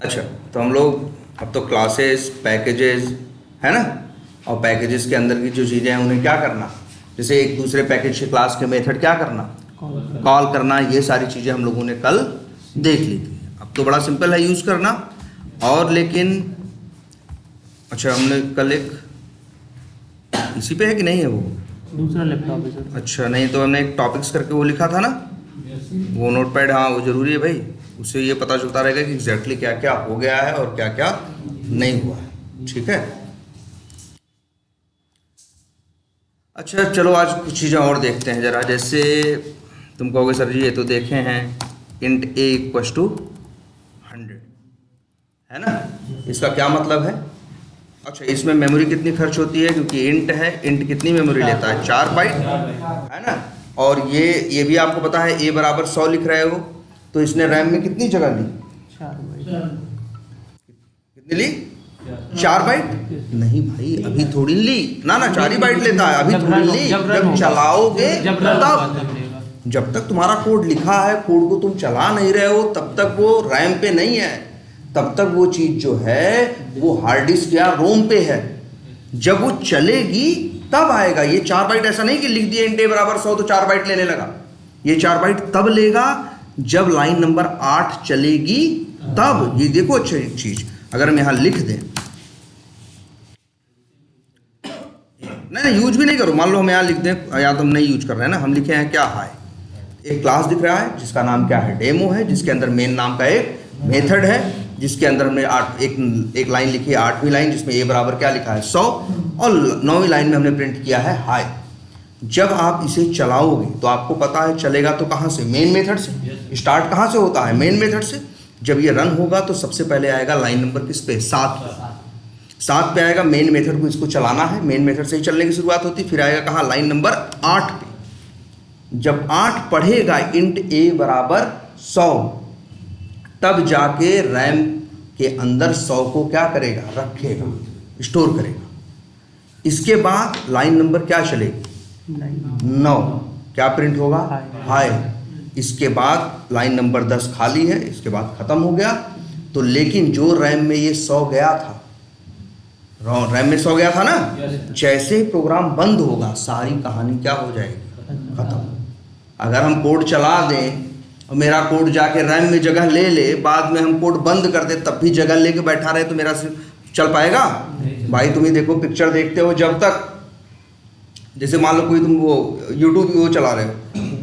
अच्छा, तो हम लोग अब तो क्लासेस पैकेजेस है ना, और पैकेजेस के अंदर की जो चीज़ें हैं उन्हें क्या करना, जैसे एक दूसरे पैकेज के क्लास के मेथड क्या करना, कॉल करना, ये सारी चीज़ें हम लोगों ने कल देख ली थी। अब तो बड़ा सिंपल है यूज़ करना। और लेकिन अच्छा, हमने कल एक इसी पे है कि नहीं है वो दूसरा लैपटॉप है सर। अच्छा, नहीं तो हमने एक टॉपिक्स करके वो लिखा था ना, वो नोटपैड, हाँ वो ज़रूरी है भाई, उससे ये पता चलता रहेगा कि एग्जैक्टली क्या क्या हो गया है और क्या क्या नहीं हुआ है। ठीक है। अच्छा चलो, आज कुछ चीज़ें और देखते हैं ज़रा। जैसे तुम कहोगे सर जी ये तो देखे हैं, इंट ए इक्वस टू 100 है ना, इसका क्या मतलब है? अच्छा, इसमें मेमोरी कितनी खर्च होती है, क्योंकि इंट है, इंट कितनी मेमोरी लेता है, 4 बाइट है ना। और ये भी आपको पता है ए बराबर 100 लिख रहे हो, तो इसने रैम में कितनी जगह ली, 4 बाइट। कितनी ली, 4 बाइट। नहीं भाई, अभी थोड़ी ली ना, 4 ही बाइट लेता है, अभी थोड़ी ली, जब चलाओगे तब। जब तक तुम्हारा कोड लिखा है, कोड को तुम चला नहीं रहे हो, तब तक वो रैम पे नहीं है, तब तक वो चीज जो है वो हार्ड डिस्क या रोम पे है। जब वो चलेगी तब आएगा। ये 4 बाइट ऐसा नहीं कि लिख दिए इंट ए बराबर 100 तो 4 बाइट लेने लगा। ये 4 बाइट तब लेगा जब लाइन नंबर 8 चलेगी तब। ये देखो अच्छी चीज, अगर हम यहां लिख दें, नहीं यूज भी नहीं करो, मान लो हम यहाँ लिख दें, या तो हम नहीं यूज कर रहे हैं ना, हम लिखे हैं क्या, हाय, एक क्लास दिख रहा है जिसका नाम क्या है, डेमो है, जिसके अंदर मेन नाम का एक मेथड है, जिसके अंदर हमने एक लाइन लिखी है, 8वीं लाइन, जिसमें ए बराबर क्या लिखा है 100, और 9वीं लाइन में हमने प्रिंट किया है हाय। जब आप इसे चलाओगे तो आपको पता है चलेगा तो कहाँ से, मेन मेथड से। स्टार्ट कहाँ से होता है, मेन मेथड से। जब ये रन होगा तो सबसे पहले आएगा लाइन नंबर किस पे, 7 पे आएगा। मेन मेथड को इसको चलाना है, मेन मेथड से ही चलने की शुरुआत होती, फिर आएगा कहाँ, लाइन नंबर 8 पे। जब 8 पढ़ेगा इंट ए बराबर 100, तब जाके रैम के अंदर 100 को क्या करेगा, रखेगा, स्टोर करेगा। इसके बाद लाइन नंबर क्या चलेगी, 9, क्या प्रिंट होगा, हाय। इसके बाद लाइन नंबर 10 खाली है, इसके बाद खत्म हो गया। तो लेकिन जो रैम में ये 100 गया था, रैम में 100 गया था ना, जैसे ही प्रोग्राम बंद होगा सारी कहानी क्या हो जाएगी, खत्म। अगर हम कोड चला दें और मेरा कोड जाके रैम में जगह ले ले, बाद में हम कोड बंद कर दे तब भी जगह लेके बैठा रहे, तो मेरा चल पाएगा भाई? तुम ही देखो, पिक्चर देखते हो जब तक, जैसे मान लो कोई तुम वो यूट्यूब वो चला रहे हो,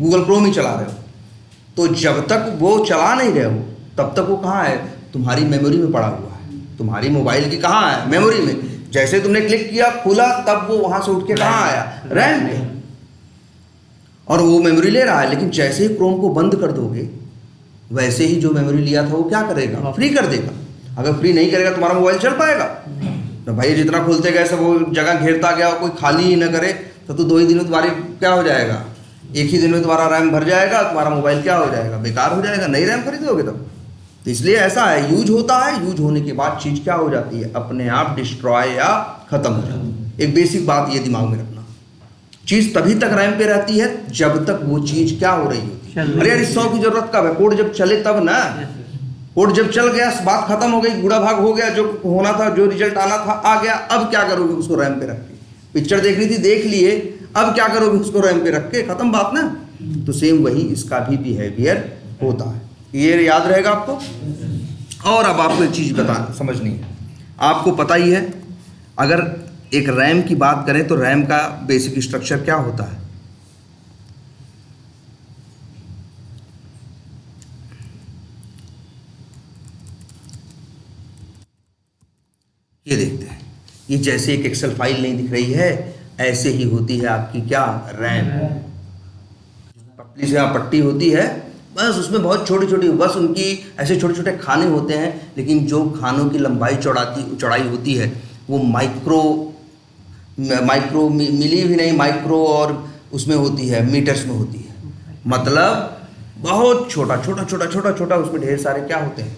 गूगल क्रोम ही चला रहे हो, तो जब तक वो चला नहीं रहे हो तब तक वो कहाँ है, तुम्हारी मेमोरी में पड़ा हुआ है। तुम्हारी मोबाइल की कहाँ है, मेमोरी में। जैसे तुमने क्लिक किया, खुला, तब वो वहां से उठ के कहाँ आया, रैम पे, और वो मेमोरी ले रहा है। लेकिन जैसे ही क्रोम को बंद कर दोगे, वैसे ही जो मेमोरी लिया था वो क्या करेगा, फ्री कर देगा। अगर फ्री नहीं करेगा तुम्हारा मोबाइल चल पाएगा? तो भाई जितना खोलते गए सब वो जगह घेरता गया, कोई खाली ही ना करे, तो 2 ही दिन में तुम्हारी क्या हो जाएगा, एक ही दिन में तुम्हारा रैम भर जाएगा, तुम्हारा मोबाइल क्या हो जाएगा, बेकार हो जाएगा, नई रैम खरीदोगे तब। तो इसलिए ऐसा है, यूज होता है, यूज होने के बाद चीज़ क्या हो जाती है, अपने आप डिस्ट्रॉय या खत्म हो जाती है। एक बेसिक बात ये दिमाग में रखना, चीज़ तभी तक रैम पे रहती है जब तक वो चीज़ क्या हो रही होती है। अरे यार 100 की जरूरत कब है, कोड जब चले तब ना। कोड जब चल गया, बात खत्म हो गई, बूढ़ा भाग हो गया, जो होना था, जो रिजल्ट आना था आ गया, अब क्या करोगे उसको रैम पे रख के? पिक्चर देखनी थी देख लिए, अब क्या करोगे उसको रैम पे रख के, खत्म बात ना। तो सेम वही इसका भी बिहेवियर होता है, ये याद रहेगा आपको। और अब आपको एक चीज बता समझनी है, आपको पता ही है, अगर एक रैम की बात करें तो रैम का बेसिक स्ट्रक्चर क्या होता है, ये देखते हैं। ये जैसे एक एक्सेल फाइल नहीं दिख रही है, ऐसे ही होती है आपकी क्या, रैम। पतली से यहाँ पट्टी होती है, बस उसमें बहुत छोटी छोटी, बस उनकी ऐसे छोटे छोटे खाने होते हैं, लेकिन जो खानों की लंबाई चौड़ाई होती है वो माइक्रो मिली भी नहीं, माइक्रो, और उसमें होती है मीटर्स में होती है। मतलब बहुत छोटा छोटा छोटा छोटा छोटा, उसमें ढेर सारे क्या होते हैं,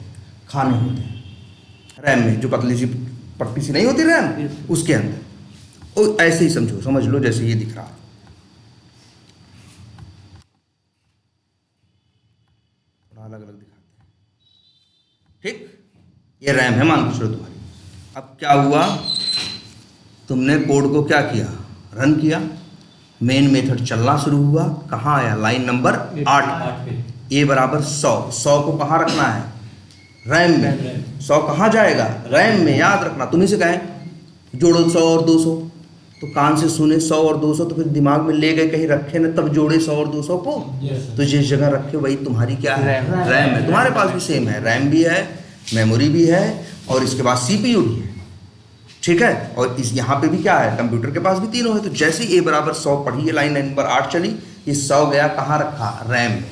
खाने होते हैं रैम में, जो पतली सी पट्टी सी नहीं होती रैम, उसके अंदर। और ऐसे ही समझ लो जैसे ये दिख रहा है, थोड़ा अलग अलग दिखाते हैं, ठीक। ये रैम है मान के चलो तुम्हारी। अब क्या हुआ, तुमने कोड को क्या किया, रन किया, मेन मेथड चलना शुरू हुआ, कहाँ आया, लाइन नंबर 8 ए बराबर 100। 100 को कहाँ रखना है, रैम में। 100 कहाँ जाएगा, रैम में। याद रखना, तुम्ही से कहें जोड़ो 100 और 200 तो कान से सुने 100 और 200 तो फिर दिमाग में ले गए कहीं रखे ना, तब जोड़े 100 और 200 को। तो जिस जगह रखे वही तुम्हारी क्या है, रैम है। तुम्हारे पास भी सेम है, रैम भी है, मेमोरी भी है और इसके बाद सीपीयू भी है, ठीक है। और इस यहाँ पे भी क्या है, कंप्यूटर के पास भी तीनों है। तो जैसे ए बराबर 100 पढ़ी, ये लाइन नंबर 8 चली, ये 100 गया कहाँ रखा, रैम में।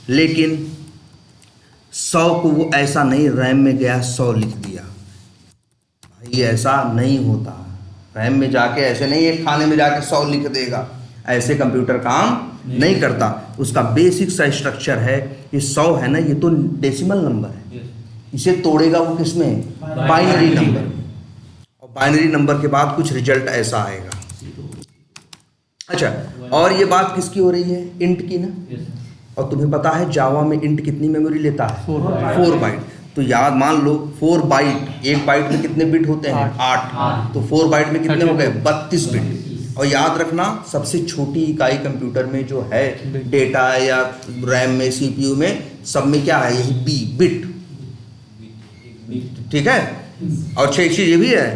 लेकिन 100 को वो ऐसा नहीं रैम में गया 100 लिख दिया, भाई ऐसा नहीं होता। रैम में जाके ऐसे नहीं एक खाने में जाके 100 लिख देगा, ऐसे कंप्यूटर काम नहीं करता। उसका बेसिक सा स्ट्रक्चर है, ये 100 है ना, ये तो डेसिमल नंबर है, इसे तोड़ेगा वो किसमें, बाइनरी नंबर। और बाइनरी नंबर के बाद कुछ रिजल्ट ऐसा आएगा। अच्छा, और ये बात किसकी हो रही है, इंट की ना। और तुम्हें पता है जावा में इंट कितनी मेमोरी लेता है, 4 बाइट। तो याद मान लो 4 बाइट, एक बाइट में कितने बिट होते हैं, 8। तो 4 बाइट में कितने हो गए, 32 बिट। और याद रखना सबसे छोटी इकाई कंप्यूटर में जो है डेटा या रैम में सीपीयू में सब में क्या है, यही बी, बिट, ठीक है। और एक चीज ये भी है,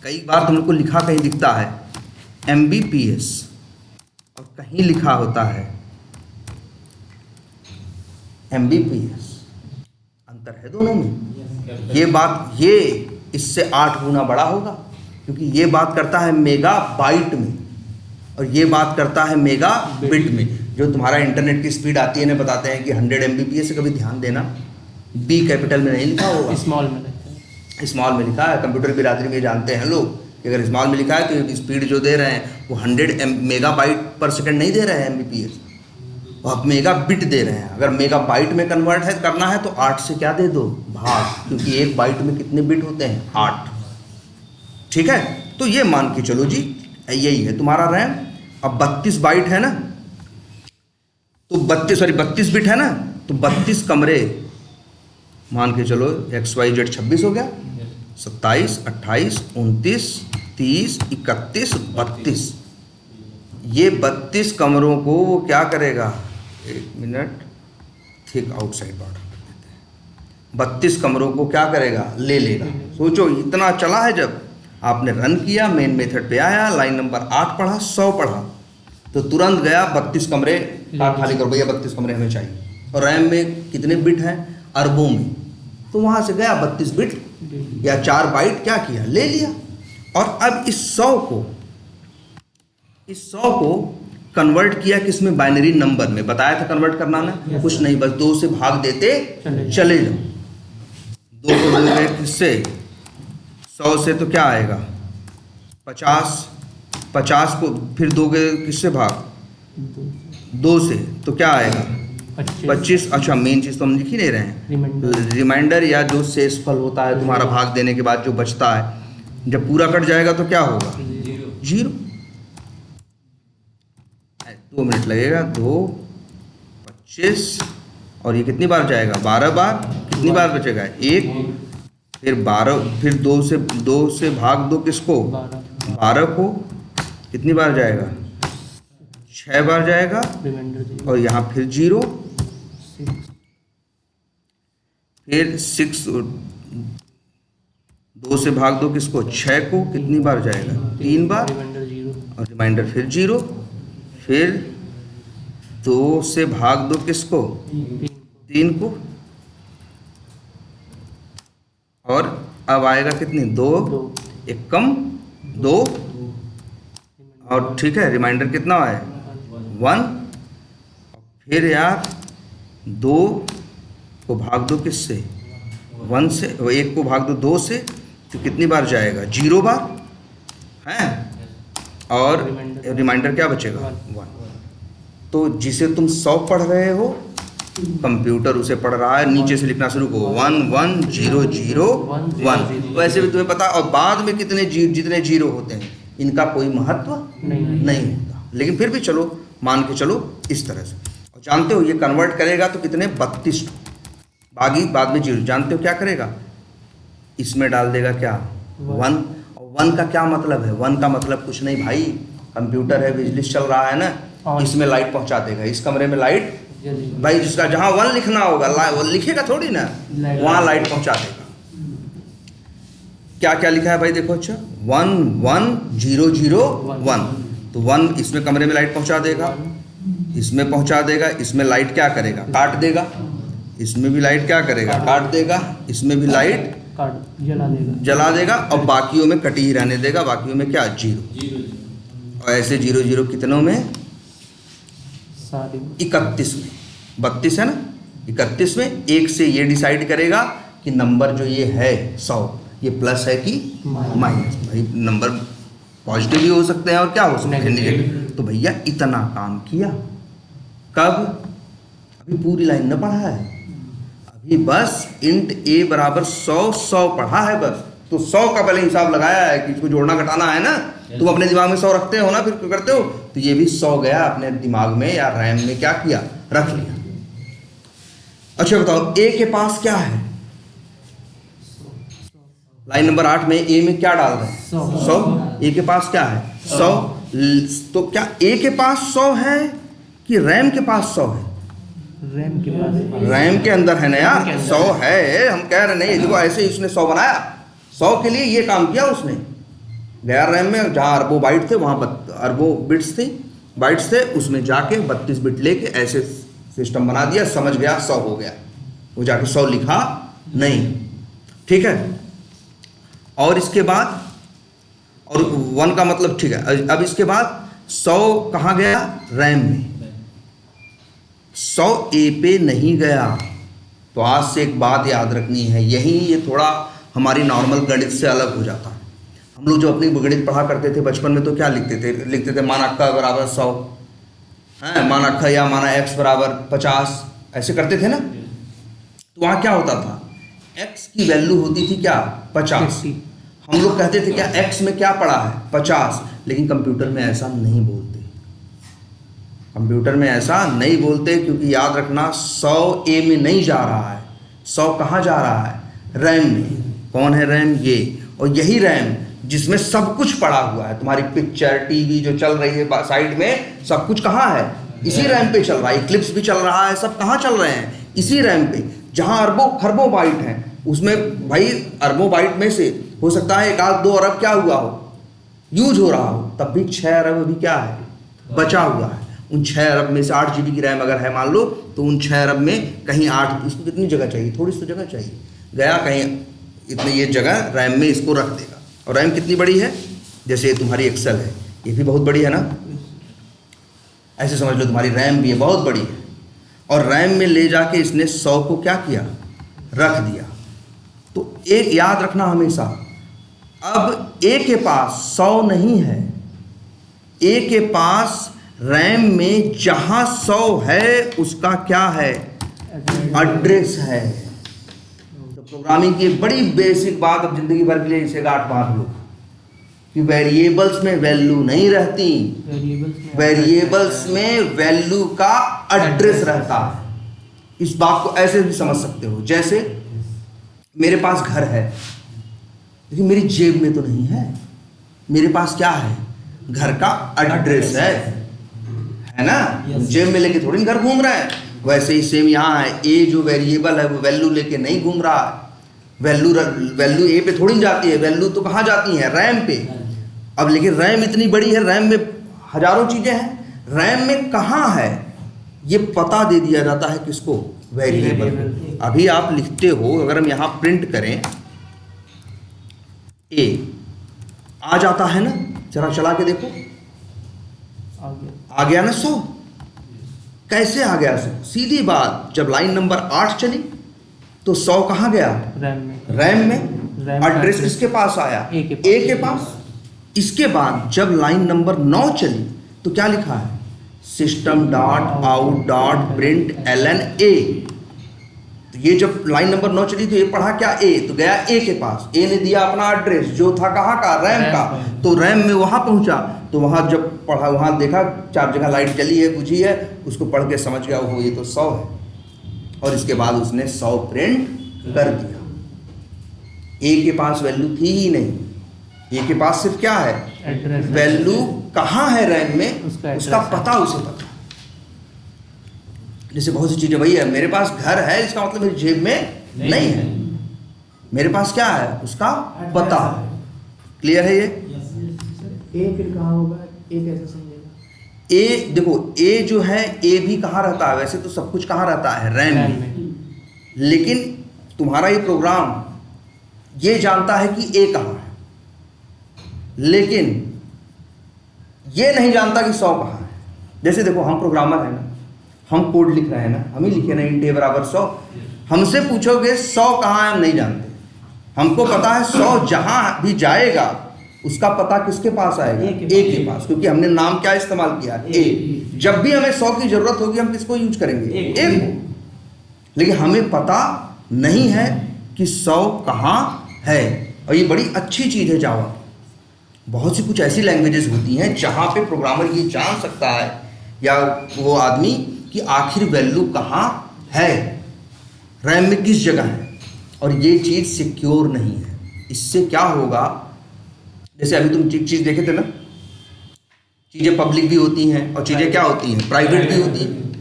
कई बार तुम लोग को लिखा कहीं दिखता है MBPS और कहीं लिखा होता है MBPS, अंतर है दोनों में। ये बात, ये इससे 8 गुना बड़ा होगा, क्योंकि ये बात करता है मेगा बाइट में और ये बात करता है मेगा बिट में। जो तुम्हारा इंटरनेट की स्पीड आती है ना, बताते हैं कि 100 MBPS से, कभी ध्यान देना बी कैपिटल में नहीं लिखा होगा, स्मॉल में लिखा है, स्मॉल में लिखा है। कंप्यूटर बिरादरी में जानते हैं लोग कि अगर स्मॉल में लिखा है तो स्पीड जो दे रहे हैं वो 100 मेगाबाइट पर सेकंड नहीं दे रहे हैं MBPS, वो अब मेगा बिट दे रहे हैं। अगर मेगा बाइट में कन्वर्ट है करना है तो 8 से क्या दे दो, भाग, क्योंकि एक बाइट में कितने बिट होते हैं, 8, ठीक है। तो ये मान के चलो जी, यही है तुम्हारा रैम। अब 32 बाइट है ना, तो 32 बिट है ना, तो 32 कमरे मान के चलो, XYZ 26 हो गया, 27, 28, 29, 30, 31, 32। ये 32 कमरों को वो क्या करेगा, 1 मिनट, थिक आउटसाइड बॉर्डर कर देते हैं। 32 कमरों को क्या करेगा, ले लेगा। सोचो इतना चला है, जब आपने रन किया, मेन मेथड पे आया, लाइन नंबर 8 पढ़ा, 100 पढ़ा, तो तुरंत गया 32 कमरे खाली करो, भैया 32 कमरे हमें चाहिए। और रैम में कितने बिट हैं, अरबों में, तो वहाँ से गया 32 बिट या 4 बाइट क्या किया, ले लिया। और अब इस 100 को कन्वर्ट किया किसमें, बाइनरी नंबर में। बताया था कन्वर्ट करना ना, कुछ नहीं, बस 2 से भाग देते चले जाओ। 2 को दोगे किससे, 100 से, तो क्या आएगा 50, 50 को फिर दोगे किससे भाग, 2 से, तो क्या आएगा 25। अच्छा, मेन चीज़ तो हम लिख ही नहीं रहे हैं, रिमाइंडर या जो शेषफल होता है तुम्हारा भाग देने के बाद जो बचता है, जब पूरा कट जाएगा तो क्या होगा, 0। 2 मिनट लगेगा, 2, 25, और ये कितनी बार जाएगा, 12 बार। कितनी बार बचेगा, 1, फिर 12, फिर 2 से भाग दो किसको, 12 को, कितनी बार जाएगा, 6 बार जाएगा, और यहाँ फिर 0, फिर 6, 2 से भाग दो किसको, 6 को, कितनी बार जाएगा, 3 बार, और रिमाइंडर फिर 0, फिर 2 से भाग दो किसको, 3 को, और अब आएगा कितनी, 2, एक कम 2, और ठीक है, रिमाइंडर कितना है, 1। फिर यार 2 को भाग दो किससे, 1 से, 1 को भाग दो 2 से, तो कितनी बार जाएगा, 0 बार है, और रिमाइंडर क्या बचेगा, 1। तो जिसे तुम 100 पढ़ रहे हो, कंप्यूटर उसे पढ़ रहा है, नीचे से लिखना शुरू करो, 1 1 0 0 1। वैसे भी तुम्हें पता, और बाद में कितने जितने 0 होते हैं इनका कोई महत्व नहीं होता, लेकिन फिर भी चलो मान के चलो इस तरह से। और जानते हो ये कन्वर्ट करेगा तो कितने, 32, बाकी बाद में 0। जानते हो क्या करेगा, इसमें डाल देगा क्या 1। और 1 का क्या मतलब है, 1 का मतलब कुछ नहीं भाई, कंप्यूटर है, बिजली चल रहा है ना, इसमें लाइट पहुंचा देगा, इस कमरे में लाइट भाई, जिसका जहां 1 लिखना होगा वो लिखेगा थोड़ी ना, वहां लाइट पहुंचा देगा। क्या क्या लिखा है भाई देखो, अच्छा 1 1 0 0 1, तो 1 इसमें कमरे में लाइट पहुंचा देगा, इसमें पहुंचा देगा, इसमें लाइट क्या करेगा, काट देगा, इसमें भी लाइट क्या करेगा, काट देगा, इसमें भी लाइट जला देगा, और बाकियों में कटी ही रहने देगा, बाकियों में क्या 0। और ऐसे 0 0 कितनों में 31 में, 32 है ना, 31 में 1 से ये डिसाइड करेगा कि नंबर जो ये है 100, ये प्लस है कि माइनस। भाई नंबर पॉजिटिव भी हो सकते हैं और क्या हो सकते हैं नेगेटिव। तो भैया इतना काम किया कब, अभी पूरी लाइन न पढ़ा है, अभी बस इंट a बराबर 100 पढ़ा है बस। तो 100 का पहले हिसाब लगाया है कि इसको जोड़ना घटाना है ना, तुम अपने दिमाग में 100 रखते हो ना, फिर क्यों करते हो, तो ये भी 100 गया अपने दिमाग में या रैम में, क्या किया, रख लिया। अच्छा बताओ a के पास क्या है, लाइन नंबर 8 में a में क्या डाल रहे हैं 100, a के पास क्या है 100, तो क्या a के पास 100 है कि रैम के पास 100 है, रैम के पास, रैम के अंदर है ना यार, 100 है, हम कह रहे नहीं, देखो ऐसे ही उसने 100 बनाया, 100 के लिए ये काम किया उसने, गया रैम में जहाँ अरबों बाइट थे वहाँ अरबों बिट्स थे, बाइट्स थे, उसमें जाके 32 बिट लेके ऐसे सिस्टम बना दिया, समझ गया 100 हो गया, वो जाके 100 लिखा नहीं, ठीक है। और इसके बाद, और 1 का मतलब ठीक है, अब इसके बाद 100 कहाँ गया, रैम में, 100 ए पे नहीं गया। तो आज से एक बात याद रखनी है, यही ये थोड़ा हमारी नॉर्मल गणित से अलग हो जाता है। हम लोग जो अपनी गणित पढ़ा करते थे बचपन में तो क्या लिखते थे माना क बराबर 100 है, माना ख या माना x बराबर 50, ऐसे करते थे ना। तो वहाँ क्या होता था, x की वैल्यू होती थी क्या 50, हम लोग कहते थे क्या x में क्या पड़ा है 50, लेकिन कंप्यूटर में ऐसा नहीं बोलते, कंप्यूटर में ऐसा नहीं बोलते, क्योंकि याद रखना 100 ए में नहीं जा रहा है, 100 कहाँ जा रहा है, रैम में। कौन है रैम, ये, और यही रैम जिसमें सब कुछ पड़ा हुआ है, तुम्हारी पिक्चर टीवी जो चल रही है साइड में, सब कुछ कहाँ है, इसी रैम पे चल रहा है, क्लिप्स भी चल रहा है, सब कहाँ चल रहे हैं, इसी रैम पे, जहाँ अरबों खरबों बाइट हैं, उसमें भाई अरबों बाइट में से हो सकता है 1 आध 2 अरब क्या हुआ हो, यूज हो रहा हो, तब भी 6 अरब अभी क्या है, बचा हुआ है। उन 6 अरब में से 8 GB की रैम अगर है मान लो, तो उन 6 अरब में कहीं 8, इसको कितनी जगह चाहिए, थोड़ी सी जगह चाहिए, गया कहीं इतनी ये जगह रैम में इसको रख देगा। और रैम कितनी बड़ी है, जैसे ये तुम्हारी एक्सेल है, ये भी बहुत बड़ी है ना, ऐसे समझ लो तुम्हारी रैम भी है बहुत बड़ी है, और रैम में ले जाके इसने 100 को क्या किया, रख दिया। तो एक याद रखना हमेशा, अब ए के पास 100 नहीं है, ए के पास रैम में जहां 100 है उसका क्या है, एड्रेस है। तो प्रोग्रामिंग की एक बड़ी बेसिक बात, अब जिंदगी भर के लिए इसे गांठ बांध लो कि वेरिएबल्स में वैल्यू नहीं रहती, वेरिएबल्स में वैल्यू का एड्रेस रहता है। इस बात को ऐसे भी समझ सकते हो, जैसे मेरे पास घर है लेकिन मेरी जेब में तो नहीं है, मेरे पास क्या है, घर का एड्रेस है ना, जेब में लेके थोड़ी घर घूम रहा है। वैसे ही सेम यहाँ है, ए जो वेरिएबल है वो वैल्यू लेके नहीं घूम रहा है, वैल्यू ए पे थोड़ी जाती है, वैल्यू तो कहाँ जाती है, रैम पे। अब लेकिन रैम इतनी बड़ी है, रैम में हजारों चीजें हैं, रैम में कहाँ है ये पता दे दिया जाता है किसको, वेरिएबल। अभी आप लिखते हो, अगर हम यहाँ प्रिंट करें ए, आ जाता है ना, जरा चला के देखो, आ गया ना 100, कैसे आ गया 100, सीधी बात, जब लाइन नंबर 8 चली तो 100 कहाँ गया, रैम में, एड्रेस किसके पास आया, ए के पास। इसके बाद जब लाइन नंबर 9 चली तो क्या लिखा है, system dot out dot print ln a। तो ये जब लाइन नंबर 9 चली तो ये पढ़ा क्या, ए, तो गया ए के पास, ए ने दिया अपना एड्रेस जो था कहाँ का, रैम का, तो रैम में वहाँ पहुँचा, तो वहाँ जब पढ़ा, वहाँ देखा 4 जगह लाइट चली है, बुझी है, उसको पढ़ के समझ गया वो ये तो 100 है, और इसके बाद उसने 100 प्रिंट कर दिया। ए के पास वैल्यू थी ही नहीं, ए के पास सिर्फ क्या है, एड्रेस, वैल्यू कहाँ है रैम में, उसका उसका एड्रेस पता उसे पता। जैसे बहुत सी चीजें वही है, मेरे पास घर है इसका मतलब मेरी जेब में नहीं है, मेरे पास क्या है, उसका पता। क्लियर है ये? ए फिर कहाँ होगा, ए कैसे समझेगा? ए देखो, ए जो है, ए भी कहाँ रहता है, वैसे तो सब कुछ कहाँ रहता है, रैम में, लेकिन तुम्हारा ये प्रोग्राम ये जानता है कि ए कहाँ है, लेकिन ये नहीं जानता कि 100 कहाँ है। जैसे देखो हम प्रोग्रामर हैं ना, हम कोड लिख रहे हैं ना, हम ही लिखे ना int a बराबर 100, हमसे पूछोगे 100 कहाँ है, हम नहीं जानते। हमको पता है 100 जहाँ भी जाएगा उसका पता किसके पास आएगा, ए के पास, क्योंकि हमने नाम क्या इस्तेमाल किया, ए। जब भी हमें 100 की जरूरत होगी हम किसको यूज करेंगे, ए को। लेकिन हमें पता नहीं है कि 100 कहाँ है, और ये बड़ी अच्छी चीज है जावा। बहुत सी कुछ ऐसी लैंग्वेजेस होती हैं जहाँ पे प्रोग्रामर ये जान सकता है या वो आदमी कि आखिर वैल्यू कहाँ है, रैम में किस जगह है, और ये चीज़ सिक्योर नहीं है। इससे क्या होगा, जैसे अभी तुम चीज़ देखे थे ना, चीज़ें पब्लिक भी होती हैं और चीज़ें क्या होती हैं, प्राइवेट भी होती हैं।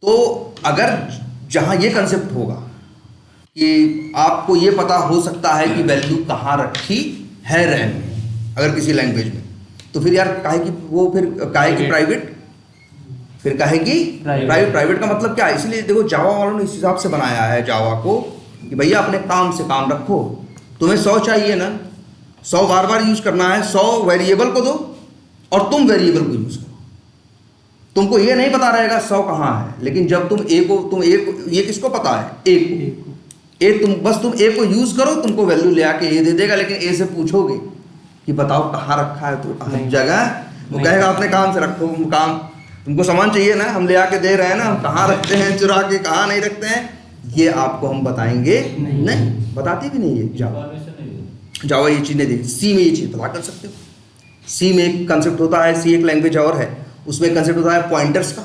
तो अगर जहाँ ये कंसेप्ट होगा कि आपको ये पता हो सकता है कि वैल्यू कहाँ रखी है रैम में, अगर किसी लैंग्वेज में, तो फिर यार काहे की वो, फिर काहे की प्राइवेट, फिर काहे की प्राइवेट। प्राइवेट का मतलब क्या है, इसलिए देखो जावा वालों ने इस हिसाब से बनाया है जावा को कि भैया अपने काम से काम रखो। तुम्हें 100 चाहिए ना, 100 बार बार यूज करना है, 100 वेरिएबल को दो और तुम वेरिएबल को यूज करो। तुमको ये नहीं पता रहेगा 100 कहाँ है, लेकिन जब तुम ए को, ये किसको पता है, ए को, तुम ए को यूज करो, तुमको वैल्यू ले आके ए दे देगा। लेकिन ए से पूछोगे कि बताओ कहाँ रखा है, तो हर जगह वो कहेगा अपने काम से रखो, काम तुमको सामान चाहिए ना, हम ले आके दे रहे हैं ना, हम कहाँ रखते हैं चुरा के, कहाँ नहीं रखते हैं, ये आपको हम बताएंगे नहीं, बताती भी नहीं है जावा ये चीज़ नहीं दी। सी में ये चीज़ पता कर सकते हो। सी में एक कंसेप्ट होता है, सी एक लैंग्वेज और है, उसमें कंसेप्ट होता है पॉइंटर्स का,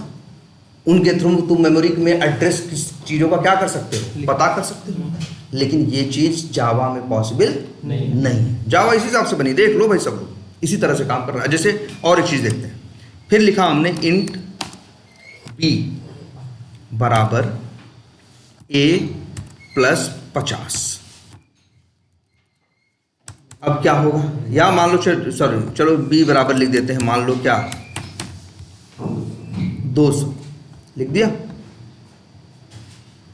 उनके थ्रू तुम मेमोरी में एड्रेस किस चीज़ों का क्या कर सकते हो, पता कर सकते हो। लेकिन ये चीज़ जावा में पॉसिबल नहीं है। जावा इसी हिसाब से बनी, देख लो भाई, सब लोग इसी तरह से काम कर रहा है। जैसे और एक चीज़ देखते हैं, फिर लिखा हमने int b बराबर a प्लस 50। अब क्या होगा, या मान लो चलो b बराबर लिख देते हैं, मान लो क्या 200 लिख दिया।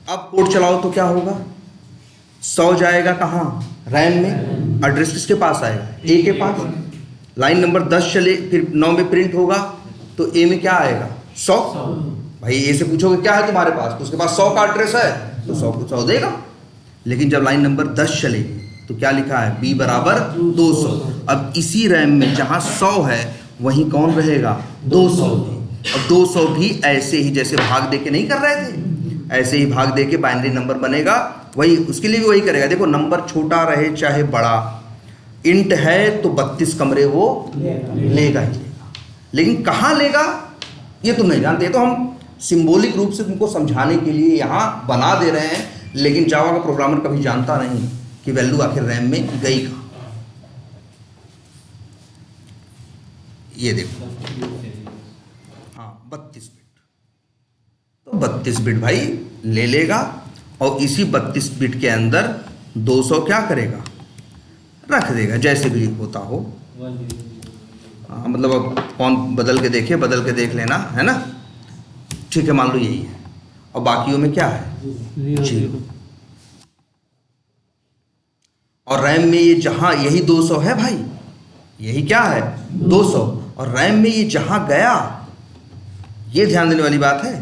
अब कोड चलाओ तो क्या होगा, 100 जाएगा कहाँ, रैम में, एड्रेस किसके पास आएगा, ए के पास। लाइन नंबर 10 चले, फिर 9 में प्रिंट होगा तो ए में क्या आएगा, 100। भाई ए से पूछोगे क्या है तुम्हारे पास, तो उसके पास 100 का एड्रेस है तो 100 को 100 देगा। लेकिन जब लाइन नंबर 10 चलेगी तो क्या लिखा है, b बराबर 200। अब इसी रैम में जहाँ 100 है वहीं कौन रहेगा, 200 भी। और 200 भी ऐसे ही जैसे भाग दे के नहीं कर रहे थे, ऐसे ही भाग दे के बाइनरी नंबर बनेगा, वही उसके लिए भी वही करेगा। देखो नंबर छोटा रहे चाहे बड़ा, इंट है तो 32 कमरे वो लेगा ही लेगा, लेकिन कहाँ लेगा ये तुम नहीं जानते। तो हम सिंबॉलिक रूप से तुमको समझाने के लिए यहाँ बना दे रहे हैं, लेकिन जावा का प्रोग्रामर कभी जानता नहीं कि वैल्यू आखिर रैम में गई कहाँ। ये देखो, हाँ 32 बिट, तो 32 बिट भाई ले लेगा, और इसी 32 बिट के अंदर 200 क्या करेगा, रख देगा, जैसे भी होता हो। हाँ मतलब अब कौन बदल के देखे, बदल के देख लेना है ना, ठीक है, मान लो यही है, और बाकियों में क्या है, 0। और रैम में ये जहाँ यही 200 है भाई, यही क्या है 200, और रैम में ये जहाँ गया, ये ध्यान देने वाली बात है,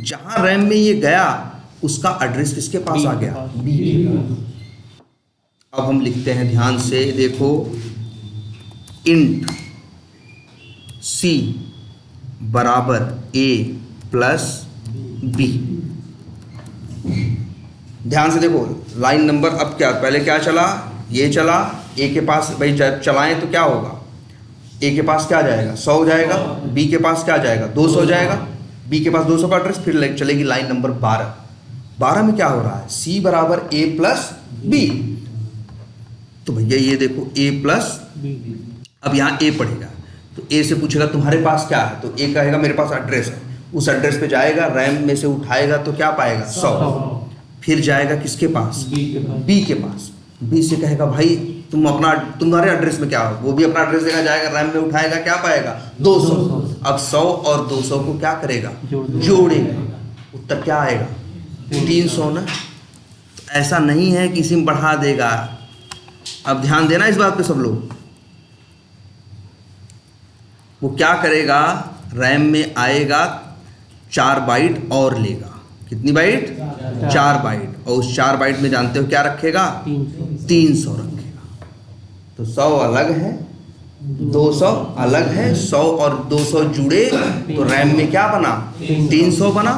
जहाँ रैम में ये गया उसका एड्रेस किसके पास आ गया, बी के। अब हम लिखते हैं ध्यान से, देखो इंट c बराबर a प्लस बी। ध्यान से देखो लाइन नंबर, अब क्या पहले क्या चला, ये चला, ए के पास भाई जब चलाएं तो क्या होगा, ए के पास क्या जाएगा, 100 जाएगा, बी के पास क्या जाएगा, 200 जाएगा, बी के पास 200 का एड्रेस। फिर चलेगी लाइन नंबर 12 में क्या हो रहा है, c बराबर a प्लस बी। तो भैया ये देखो ए प्लस, अब यहाँ ए पड़ेगा तो ए से पूछेगा तुम्हारे पास क्या है, तो ए कहेगा मेरे पास एड्रेस है, उस एड्रेस पे जाएगा, रैम में से उठाएगा तो क्या पाएगा 100, फिर जाएगा किसके पास, बी के पास, बी से कहेगा भाई तुम अपना तुम्हारे एड्रेस में क्या हो, वो भी अपना एड्रेस देगा, जाएगा रैम में उठाएगा, क्या पाएगा 200। अब 100 और 200 को क्या करेगा, जोड़ेगा, उत्तर क्या आएगा 300 ना। तो ऐसा नहीं है कि इसी में बढ़ा देगा, अब ध्यान देना इस बात पे सब लोग। वो क्या करेगा, रैम में आएगा 4 बाइट और लेगा, कितनी बाइट 4 बाइट, और उस 4 बाइट में जानते हो क्या रखेगा 300 रखेगा। तो 100 अलग है, 200 अलग है, 100 और 200 जुड़े तो रैम में क्या बना 300 बना,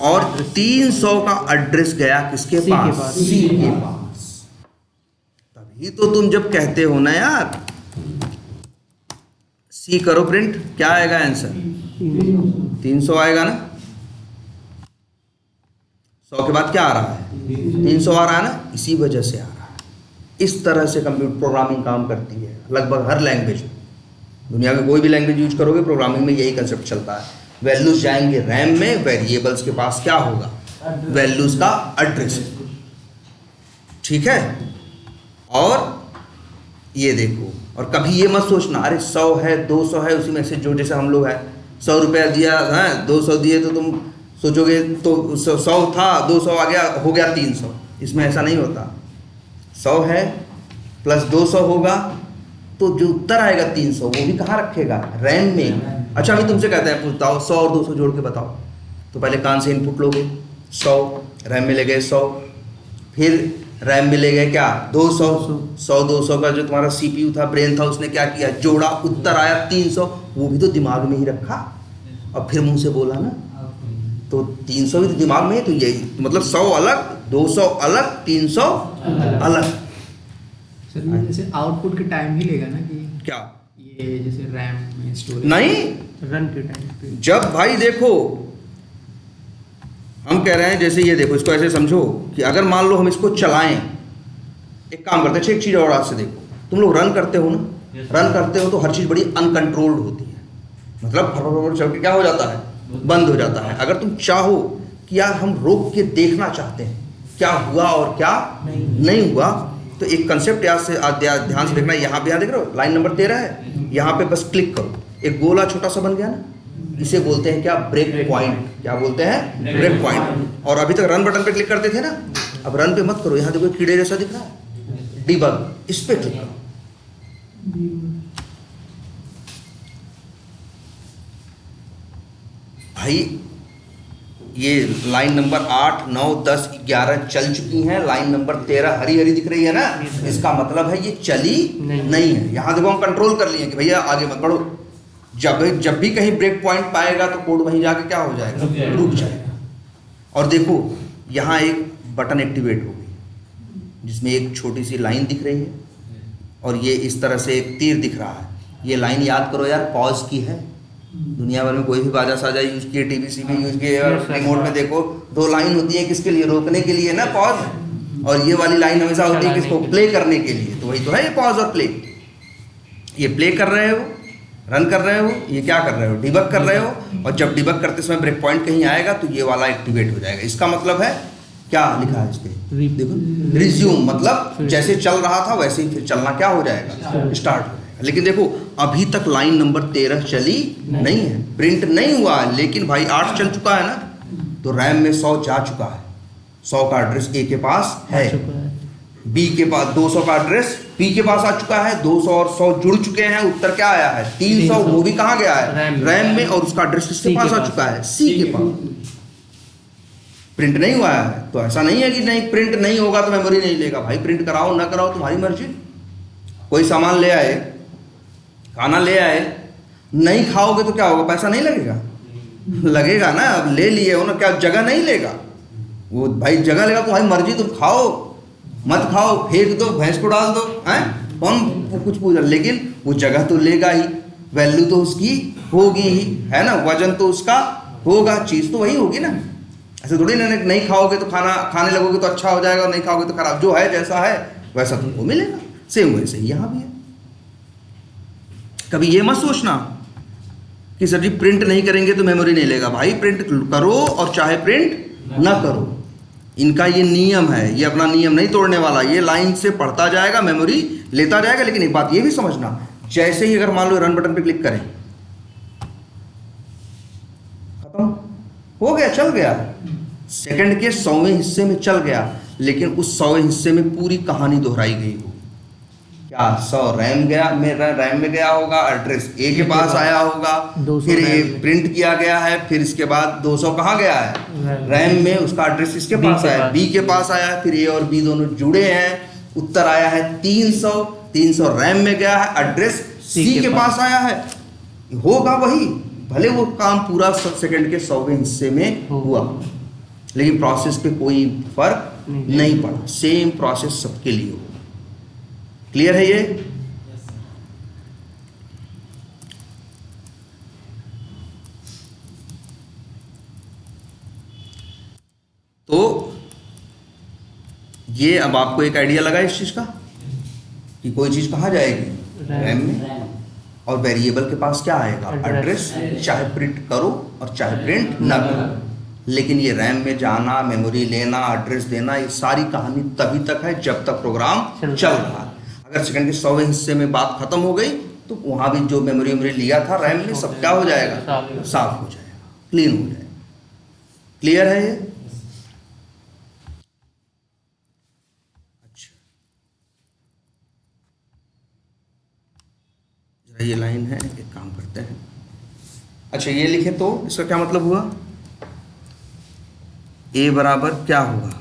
और 300 का एड्रेस गया किसके पास, सी के पास। तभी तो तुम जब कहते हो ना यार सी करो प्रिंट, क्या आएगा आंसर 300 आएगा ना। 100 के बाद क्या आ रहा है 300 आ रहा है ना, इसी वजह से आ रहा है। इस तरह से कंप्यूटर प्रोग्रामिंग काम करती है लगभग हर लैंग्वेज में। दुनिया में कोई भी लैंग्वेज यूज करोगे प्रोग्रामिंग में यही कंसेप्ट चलता है। वैल्यूज जाएंगे रैम में, वेरिएबल्स के पास क्या होगा, वैल्यूज का एड्रेस, ठीक है। और ये देखो, और कभी ये मत सोचना अरे 100 है 200 है उसी में से जो, जैसे हम लोग है 100 रुपया दिया है 200 दिए, तो तुम सोचोगे तो 100 था 200 आ गया हो गया 300, इसमें ऐसा नहीं होता। 100 है प्लस 200 होगा तो जो उत्तर आएगा 300 वो भी कहाँ रखेगा, रैम में। अच्छा अभी तुमसे कहते हैं पूछता हूँ 100 और 200 जोड़ के बताओ, तो पहले कान से इनपुट लोगे 100, रैम में ले गए 100, फिर रैम में ले गए क्या 200, 100 200 का जो तुम्हारा CPU था, ब्रेन था, उसने क्या किया जोड़ा, उत्तर आया 300, वो भी तो दिमाग में ही रखा और फिर मुंह से बोला ना, तो 300 भी तो दिमाग में है। तो यही मतलब 100 अलग, 200 अलग, 300 अलग। सर ये जैसे आउटपुट के टाइम ही लेगा ना कि क्या ये जैसे रैम में स्टोरेज नहीं, रन के टाइम पे जब भाई देखो हम कह रहे हैं, जैसे ये देखो इसको ऐसे समझो कि अगर मान लो हम इसको चलाएं, एक काम करते हैं, एक चीज और आज से देखो, तुम लोग रन करते हो ना, रन करते हो तो हर चीज बड़ी अनकंट्रोल्ड होती है, मतलब फटाफट चल के क्या हो जाता है, बंद हो जाता है। अगर तुम चाहो कि यार हम रोक के देखना चाहते हैं क्या हुआ और क्या नहीं हुआ, तो एक कंसेप्ट याद से ध्यान से देखना। यहाँ पे यहाँ देख रहे हो लाइन नंबर 13 है, यहाँ पे बस क्लिक करो, एक गोला छोटा सा बन गया ना, इसे बोलते हैं क्या, ब्रेक पॉइंट। क्या बोलते हैं, ब्रेक पॉइंट। और अभी तक रन बटन पे क्लिक करते थे ना, अब रन पे मत करो, यहाँ देखो कीड़े जैसा दिख रहा है डिबग, इस पे क्लिक करो। भाई ये लाइन नंबर 8, 9, 10, 11 चल चुकी हैं, लाइन नंबर 13 हरी हरी दिख रही है ना, इसका मतलब है ये चली नहीं है। यहाँ देखो हम कंट्रोल कर लिए कि भैया आगे मत बढ़ो, जब भी कहीं ब्रेक पॉइंट पाएगा तो कोड वहीं जाके क्या हो जाएगा, रुक जाएगा। और देखो यहाँ एक बटन एक्टिवेट हो गई जिसमें एक छोटी सी लाइन दिख रही है और ये इस तरह से एक तीर दिख रहा है। ये लाइन याद करो यार, पॉज की है। दुनिया भर में कोई भी बाजा साजा यूज किए, टीवीसी में यूज किए, रिमोट में देखो 2 लाइन होती है, किसके लिए, रोकने के लिए ना पॉज, और ये वाली लाइन हमेशा होती है किसको, प्ले करने के लिए। तो वही तो है ये पॉज और प्ले। ये प्ले कर रहे हो, रन कर रहे हो, ये क्या कर रहे हो, डिबग कर रहे हो, और जब डिबग करते समय ब्रेक पॉइंट कहीं आएगा तो ये वाला एक्टिवेट हो जाएगा। इसका मतलब है क्या लिखा है इस पे, देखो रिज्यूम, मतलब जैसे चल रहा था वैसे ही फिर चलना क्या हो जाएगा, स्टार्ट हो जाएगा। लेकिन देखो अभी तक लाइन नंबर 13 चली नहीं है, प्रिंट नहीं हुआ है, लेकिन भाई 8 चल चुका है ना, तो रैम में 100 जा चुका है, 100 का एड्रेस ए के पास है, बी के पास 200 का एड्रेस बी के पास आ चुका है, 200 और 100 जुड़ चुके हैं, उत्तर क्या आया है 300, वो भी कहाँ गया है, रैम में, और उसका एड्रेस किसके पास आ चुका है, सी के पास। प्रिंट नहीं हुआ है, तो ऐसा नहीं है कि नहीं प्रिंट नहीं होगा तो मेमोरी नहीं लेगा। भाई प्रिंट कराओ ना कराओ तुम्हारी मर्जी। कोई सामान ले आए, खाना ले आए, नहीं खाओगे तो क्या होगा, पैसा नहीं लगेगा, लगेगा ना। अब ले लिए हो ना, क्या जगह नहीं लेगा वो, भाई जगह लेगा, तुम्हारी मर्जी, तुम खाओ मत खाओ, फेंक दो, भैंस को डाल दो, हैं कौन कुछ पूछा, लेकिन वो जगह तो लेगा ही, वैल्यू तो उसकी होगी ही, है ना, वजन तो उसका होगा, चीज तो वही होगी ना। ऐसे थोड़ी ना नहीं खाओगे तो खाना खाने लगोगे तो अच्छा हो जाएगा और नहीं खाओगे तो खराब। जो है जैसा है वैसा तुमको मिलेगा। सेम वैसे ही यहाँ भी है। कभी ये मत सोचना कि सर जी प्रिंट नहीं करेंगे तो मेमोरी नहीं लेगा। भाई प्रिंट करो और चाहे प्रिंट ना करो, इनका ये नियम है, ये अपना नियम नहीं तोड़ने वाला। ये लाइन से पढ़ता जाएगा, मेमोरी लेता जाएगा। लेकिन एक बात ये भी समझना, जैसे ही अगर मान लो रन बटन पे क्लिक करें, खत्म हो गया, चल गया, सेकंड के 100वें हिस्से में चल गया, लेकिन उस 100वें हिस्से में पूरी कहानी दोहराई गई हो। क्या 100 रैम में गया होगा, एड्रेस ए के पास आया होगा, फिर ए प्रिंट किया गया है, फिर इसके बाद 200 कहाँ गया है, रैम में, उसका एड्रेस किसके पास आया है, बी के पास आया है, फिर ए और बी दोनों जुड़े हैं, उत्तर आया है 300 रैम में गया है, एड्रेस सी के पास आया है। होगा वही, भले वो काम पूरा सेकंड के 100वें हिस्से में हुआ, लेकिन प्रोसेस पे कोई फर्क नहीं पड़ा। सेम प्रोसेस सबके लिए हो। क्लियर है ये? तो ये अब आपको एक आइडिया लगा इस चीज का कि कोई चीज कहाँ जाएगी, रैम में, और वेरिएबल के पास क्या आएगा, एड्रेस। चाहे प्रिंट करो और चाहे प्रिंट ना करो, लेकिन ये रैम में जाना, मेमोरी लेना, एड्रेस देना, ये सारी कहानी तभी तक है जब तक प्रोग्राम चल रहा है। अगर सेकंड के 100वें हिस्से में बात खत्म हो गई तो वहां भी जो मेमोरी लिया था रैम में, सब क्या हो जाएगा, साफ हो जाएगा, क्लीन हो जाएगा। क्लियर है ये? अच्छा, जरा ये लाइन है, एक काम करते हैं। अच्छा ये लिखे तो इसका क्या मतलब हुआ, ए बराबर क्या होगा,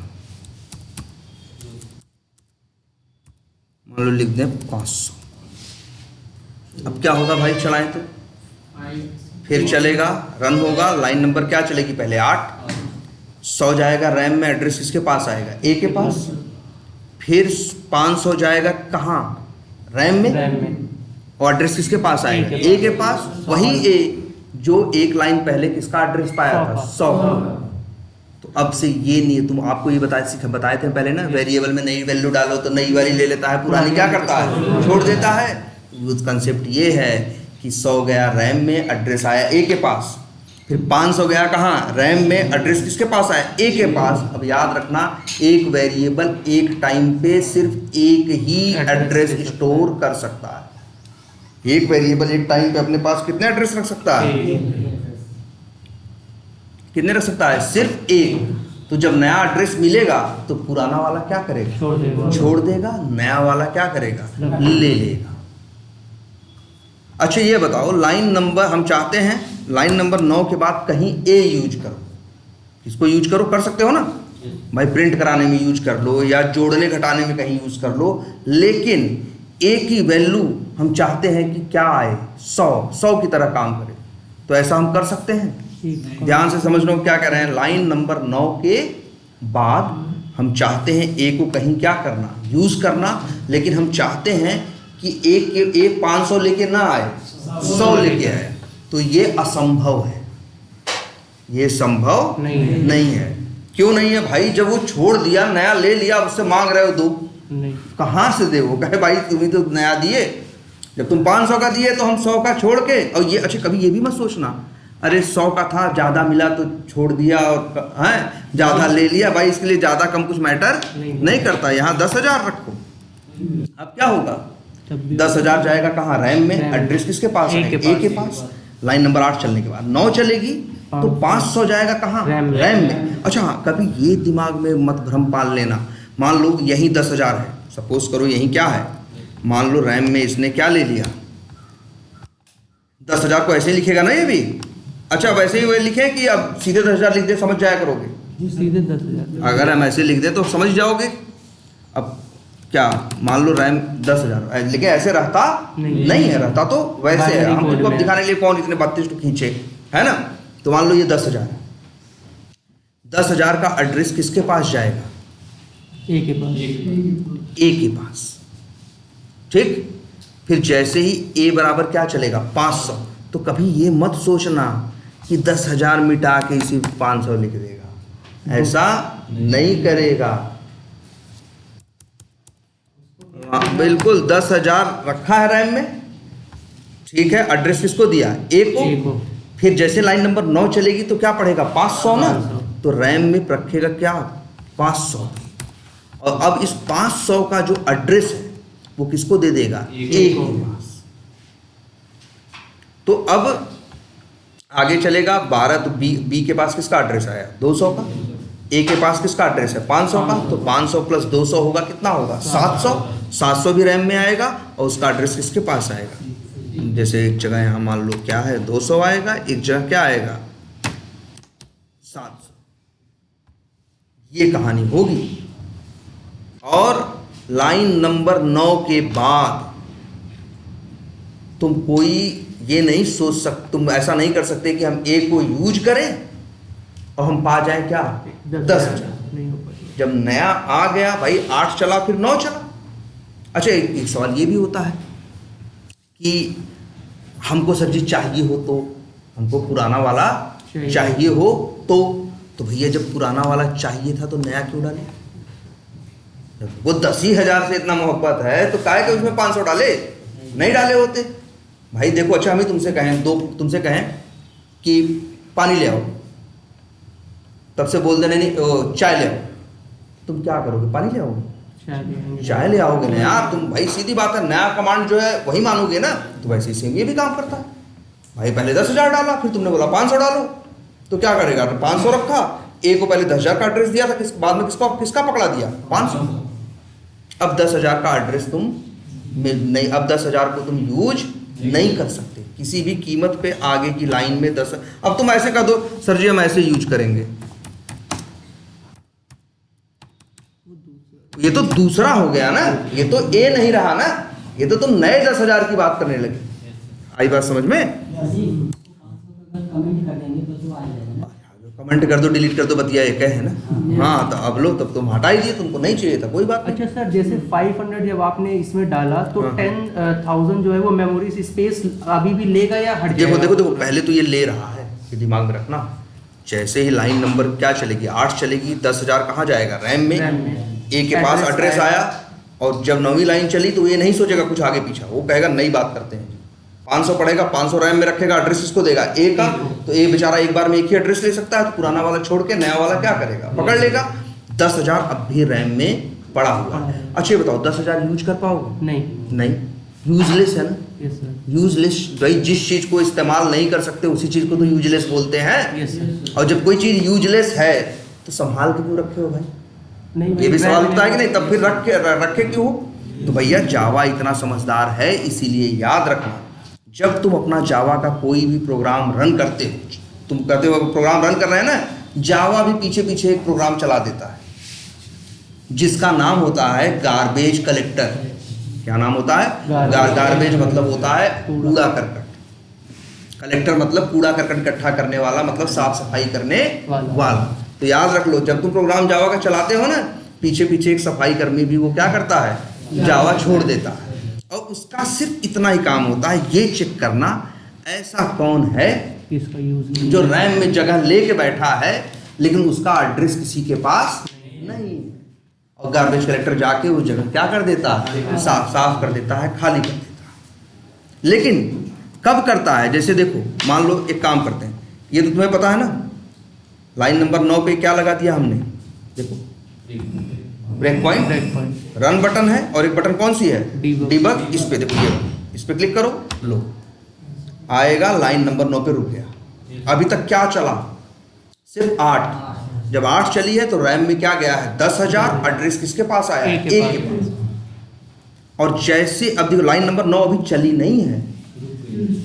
मान लो लिख दें 500। अब क्या होगा भाई, चलाएं तो फिर चलेगा, रन होगा, लाइन नंबर क्या चलेगी, पहले 8, 100 जाएगा रैम में, एड्रेस किसके पास आएगा, ए के पास, फिर 500 जाएगा कहाँ, रैम में, और एड्रेस किसके पास आएगा, ए के पास। वही ए जो एक लाइन पहले किसका एड्रेस पाया था, 100। तो अब से ये नहीं, तुम आपको ये बताए थे पहले ना, वेरिएबल में नई वैल्यू डालो तो नई वाली ले लेता है, पुरानी क्या करता है, छोड़ देता है। कंसेप्ट ये है कि 100 गया रैम में, एड्रेस आया ए के पास, फिर 500 गया कहाँ, रैम में, एड्रेस किसके पास आया, ए के पास। अब याद रखना, एक वेरिएबल एक टाइम पे सिर्फ एक ही एड्रेस स्टोर कर सकता है। एक वेरिएबल एक टाइम पे अपने पास कितने एड्रेस रख सकता है, कितने रख सकता है, सिर्फ एक। तो जब नया एड्रेस मिलेगा तो पुराना वाला क्या करेगा, छोड़ देगा, नया वाला क्या करेगा, ले लेगा। अच्छा ये बताओ, लाइन नंबर हम चाहते हैं लाइन नंबर 9 के बाद कहीं ए यूज करो, इसको यूज करो, कर सकते हो ना भाई, प्रिंट कराने में यूज कर लो या जोड़ने घटाने में कहीं यूज कर लो, लेकिन ए की वैल्यू हम चाहते हैं कि क्या आए, 100 की तरह काम करे। तो ऐसा हम कर सकते हैं। ध्यान से समझ लो क्या कह रहे हैं, लाइन नंबर 9 के बाद हम चाहते हैं ए को कहीं क्या करना, यूज करना, लेकिन हम चाहते हैं कि एक 500 लेके ना आए, 100 लेके आए। तो ये असंभव है, ये संभव नहीं है। क्यों नहीं है भाई, जब वो छोड़ दिया, नया ले लिया, उससे मांग रहे हो दो, कहाँ से दे, वो कहे भाई तुम्हें तो नया दिए, जब तुम 500 का दिए तो हम 100 का छोड़ के। और ये अच्छा कभी ये भी मत सोचना, अरे 100 का था, ज़्यादा मिला तो छोड़ दिया, और हैं ज़्यादा ले लिया, भाई इसके लिए ज़्यादा कम कुछ मैटर नहीं करता। यहाँ 10,000 रखो, अब क्या होगा, 10,000 जाएगा कहाँ, रैम में, एड्रेस किसके पास है, ए के पास। लाइन नंबर 8 चलने के बाद 9 चलेगी तो 500 जाएगा कहाँ, रैम में। अच्छा हाँ, कभी ये दिमाग में मत भ्रम पाल लेना, मान लो यही 10,000 है, सपोज करो यही क्या है, मान लो रैम में इसने क्या ले लिया, 10,000 को ऐसे लिखेगा ना ये भी। अच्छा वैसे ही वही लिखे कि अब सीधे 10,000 लिख दे, समझ जाया करोगे, सीधे 10,000 अगर हम ऐसे लिख दे तो समझ जाओगे। अब क्या मान लो रैम 10,000, लेकिन ऐसे रहता नहीं है, रहता तो वैसे है। हम तुमको अब दिखाने के लिए कौन इतने 32 खींचे, है ना। तो मान लो ये 10,000 है, 10,000 का एड्रेस किसके पास जाएगा, ए के पास, ए के पास, ठीक। फिर जैसे ही ए बराबर क्या चलेगा, 500, तो कभी ये मत सोचना कि 10,000 मिटा के इसी 500 लिख देगा, ऐसा नहीं करेगा। हाँ, बिल्कुल 10,000 रखा है रैम में, ठीक है। एड्रेस किसको दिया? ए को। फिर जैसे लाइन नंबर 9 चलेगी तो क्या पढ़ेगा? 500 ना, तो रैम में रखेगा क्या? 500। और अब इस 500 का जो एड्रेस है वो किसको दे देगा? ए के पास। तो अब आगे चलेगा 12, तो बी के पास किसका एड्रेस आया? 200 का। ए के पास किसका एड्रेस है? 500 का। तो 500 प्लस 200 होगा कितना होगा? 700। 700 भी रैम में आएगा और उसका एड्रेस किसके पास आएगा? जैसे एक जगह यहाँ मान लो क्या है, 200 आएगा, एक जगह क्या आएगा? 700। ये कहानी होगी। और लाइन नंबर 9 के बाद तुम कोई ये नहीं सोच सकते, तुम ऐसा नहीं कर सकते कि हम ए को यूज करें और हम पा जाएं क्या? 10,000। जब नया आ गया भाई, 8 चला फिर 9 चला। अच्छा, एक सवाल ये भी होता है कि हमको सब्जी चाहिए हो तो, हमको पुराना वाला चाहिए हो तो भैया जब पुराना वाला चाहिए था तो नया क्यों डाले? वो 10,000 से इतना मोहब्बत है तो काहे के उसमें 500 डाले? नहीं डाले होते भाई। देखो, अच्छा हम ही तुमसे कहें कि पानी ले आओ, तब से बोल देने नहीं चाय ले आओ, तुम क्या करोगे? पानी ले आओगे? चाय ले आओगे ना यार तुम। भाई सीधी बात है, नया कमांड जो है वही मानोगे ना। तो वैसे सेम ये भी काम करता है भाई। पहले 10,000 डाला, फिर तुमने बोला 500 डालो, तो क्या करेगा? तो 500 रखा, ए को पहले 10,000 का एड्रेस दिया था, बाद में किसका पकड़ा दिया? 500। अब 10,000 का एड्रेस तुम नहीं, अब 10,000 को तुम यूज नहीं कर सकते किसी भी कीमत पे। आगे की लाइन में 10। अब तुम ऐसे कर दो, सर जी हम ऐसे यूज करेंगे, ये तो दूसरा हो गया ना, ये तो ए नहीं रहा ना, ये तो तुम नए 10,000 की बात करने लगे। आई बात समझ में? कमेंट कर दो, डिलीट कर दो, बतिया एक है ना। हाँ, तो अब लो, तब तुम हटा ही दिए, तुमको नहीं चाहिए था, कोई बात नहीं। अच्छा सर, जैसे 500 जब आपने इसमें डाला तो 10,000 जो है वो मेमोरी स्पेस अभी भी लेगा या हट जाएगा? देखो, पहले तो ये ले रहा है, ये दिमाग में रखना। जैसे ही लाइन नंबर क्या चलेगी? 8 चलेगी, 10,000 कहाँ जाएगा? रैम में। ए के पास एड्रेस आया, और जब 9वीं लाइन चली तो ये नहीं सोचेगा कुछ आगे पीछा, वो कहेगा नई बात करते हैं। 500 पड़ेगा, 500 रैम में रखेगा, एड्रेस इसको देगा ए का। तो ए बेचारा एक बार में एक ही एड्रेस ले सकता है, तो पुराना वाला छोड़ के नया वाला क्या करेगा? पकड़ लेगा। 10,000 अब भी रैम में पड़ा हुआ है। अच्छा ये बताओ, 10,000 यूज कर पाओगे? नहीं, यूजलेस है ना। यूजलेस भाई, जिस चीज को इस्तेमाल नहीं कर सकते उसी चीज को तो यूजलेस बोलते हैं। और जब कोई चीज यूजलेस है तो संभाल के क्यों रखे हो भाई? ये भी सवाल उठता है कि नहीं? तब फिर रखे क्यों हो? तो भैया जावा इतना समझदार है, इसीलिए याद रखना, जब तुम अपना जावा का कोई भी प्रोग्राम रन करते हो, तुम कहते हो प्रोग्राम रन कर रहे हैं ना, जावा भी पीछे पीछे एक प्रोग्राम चला देता है जिसका नाम होता है गार्बेज कलेक्टर। क्या नाम होता है? गार्बेज मतलब होता है कूड़ा करकट, कलेक्टर मतलब कूड़ा करकट इकट्ठा करने वाला, मतलब साफ सफाई करने वाला। तो याद रख लो, जब तुम प्रोग्राम जावा का चलाते हो ना, पीछे पीछे एक सफाई कर्मी भी वो क्या करता है? जावा छोड़ देता है। और उसका सिर्फ इतना ही काम होता है, ये चेक करना ऐसा कौन है जो रैम में जगह लेके बैठा है लेकिन उसका एड्रेस किसी के पास नहीं। और गार्बेज कलेक्टर जाके वो जगह क्या कर देता है? साफ कर देता है, खाली कर देता है। लेकिन कब करता है? जैसे देखो, मान लो एक काम करते हैं, ये तो तुम्हें पता है ना, लाइन नंबर 9 पे क्या लगा दिया हमने? देखो, ब्रेक पॉइंट, रन बटन है, और एक बटन कौन सी है? डीबग। इस पे देखो, ये इस पे क्लिक करो, लो आएगा, लाइन नंबर 9 पे रुक गया। अभी तक क्या चला? सिर्फ 8। जब 8 चली है तो रैम में क्या गया है? 10,000। एड्रेस किसके पास आया? ए के पास। और जैसे अब देखो, लाइन नंबर 9 अभी चली नहीं है,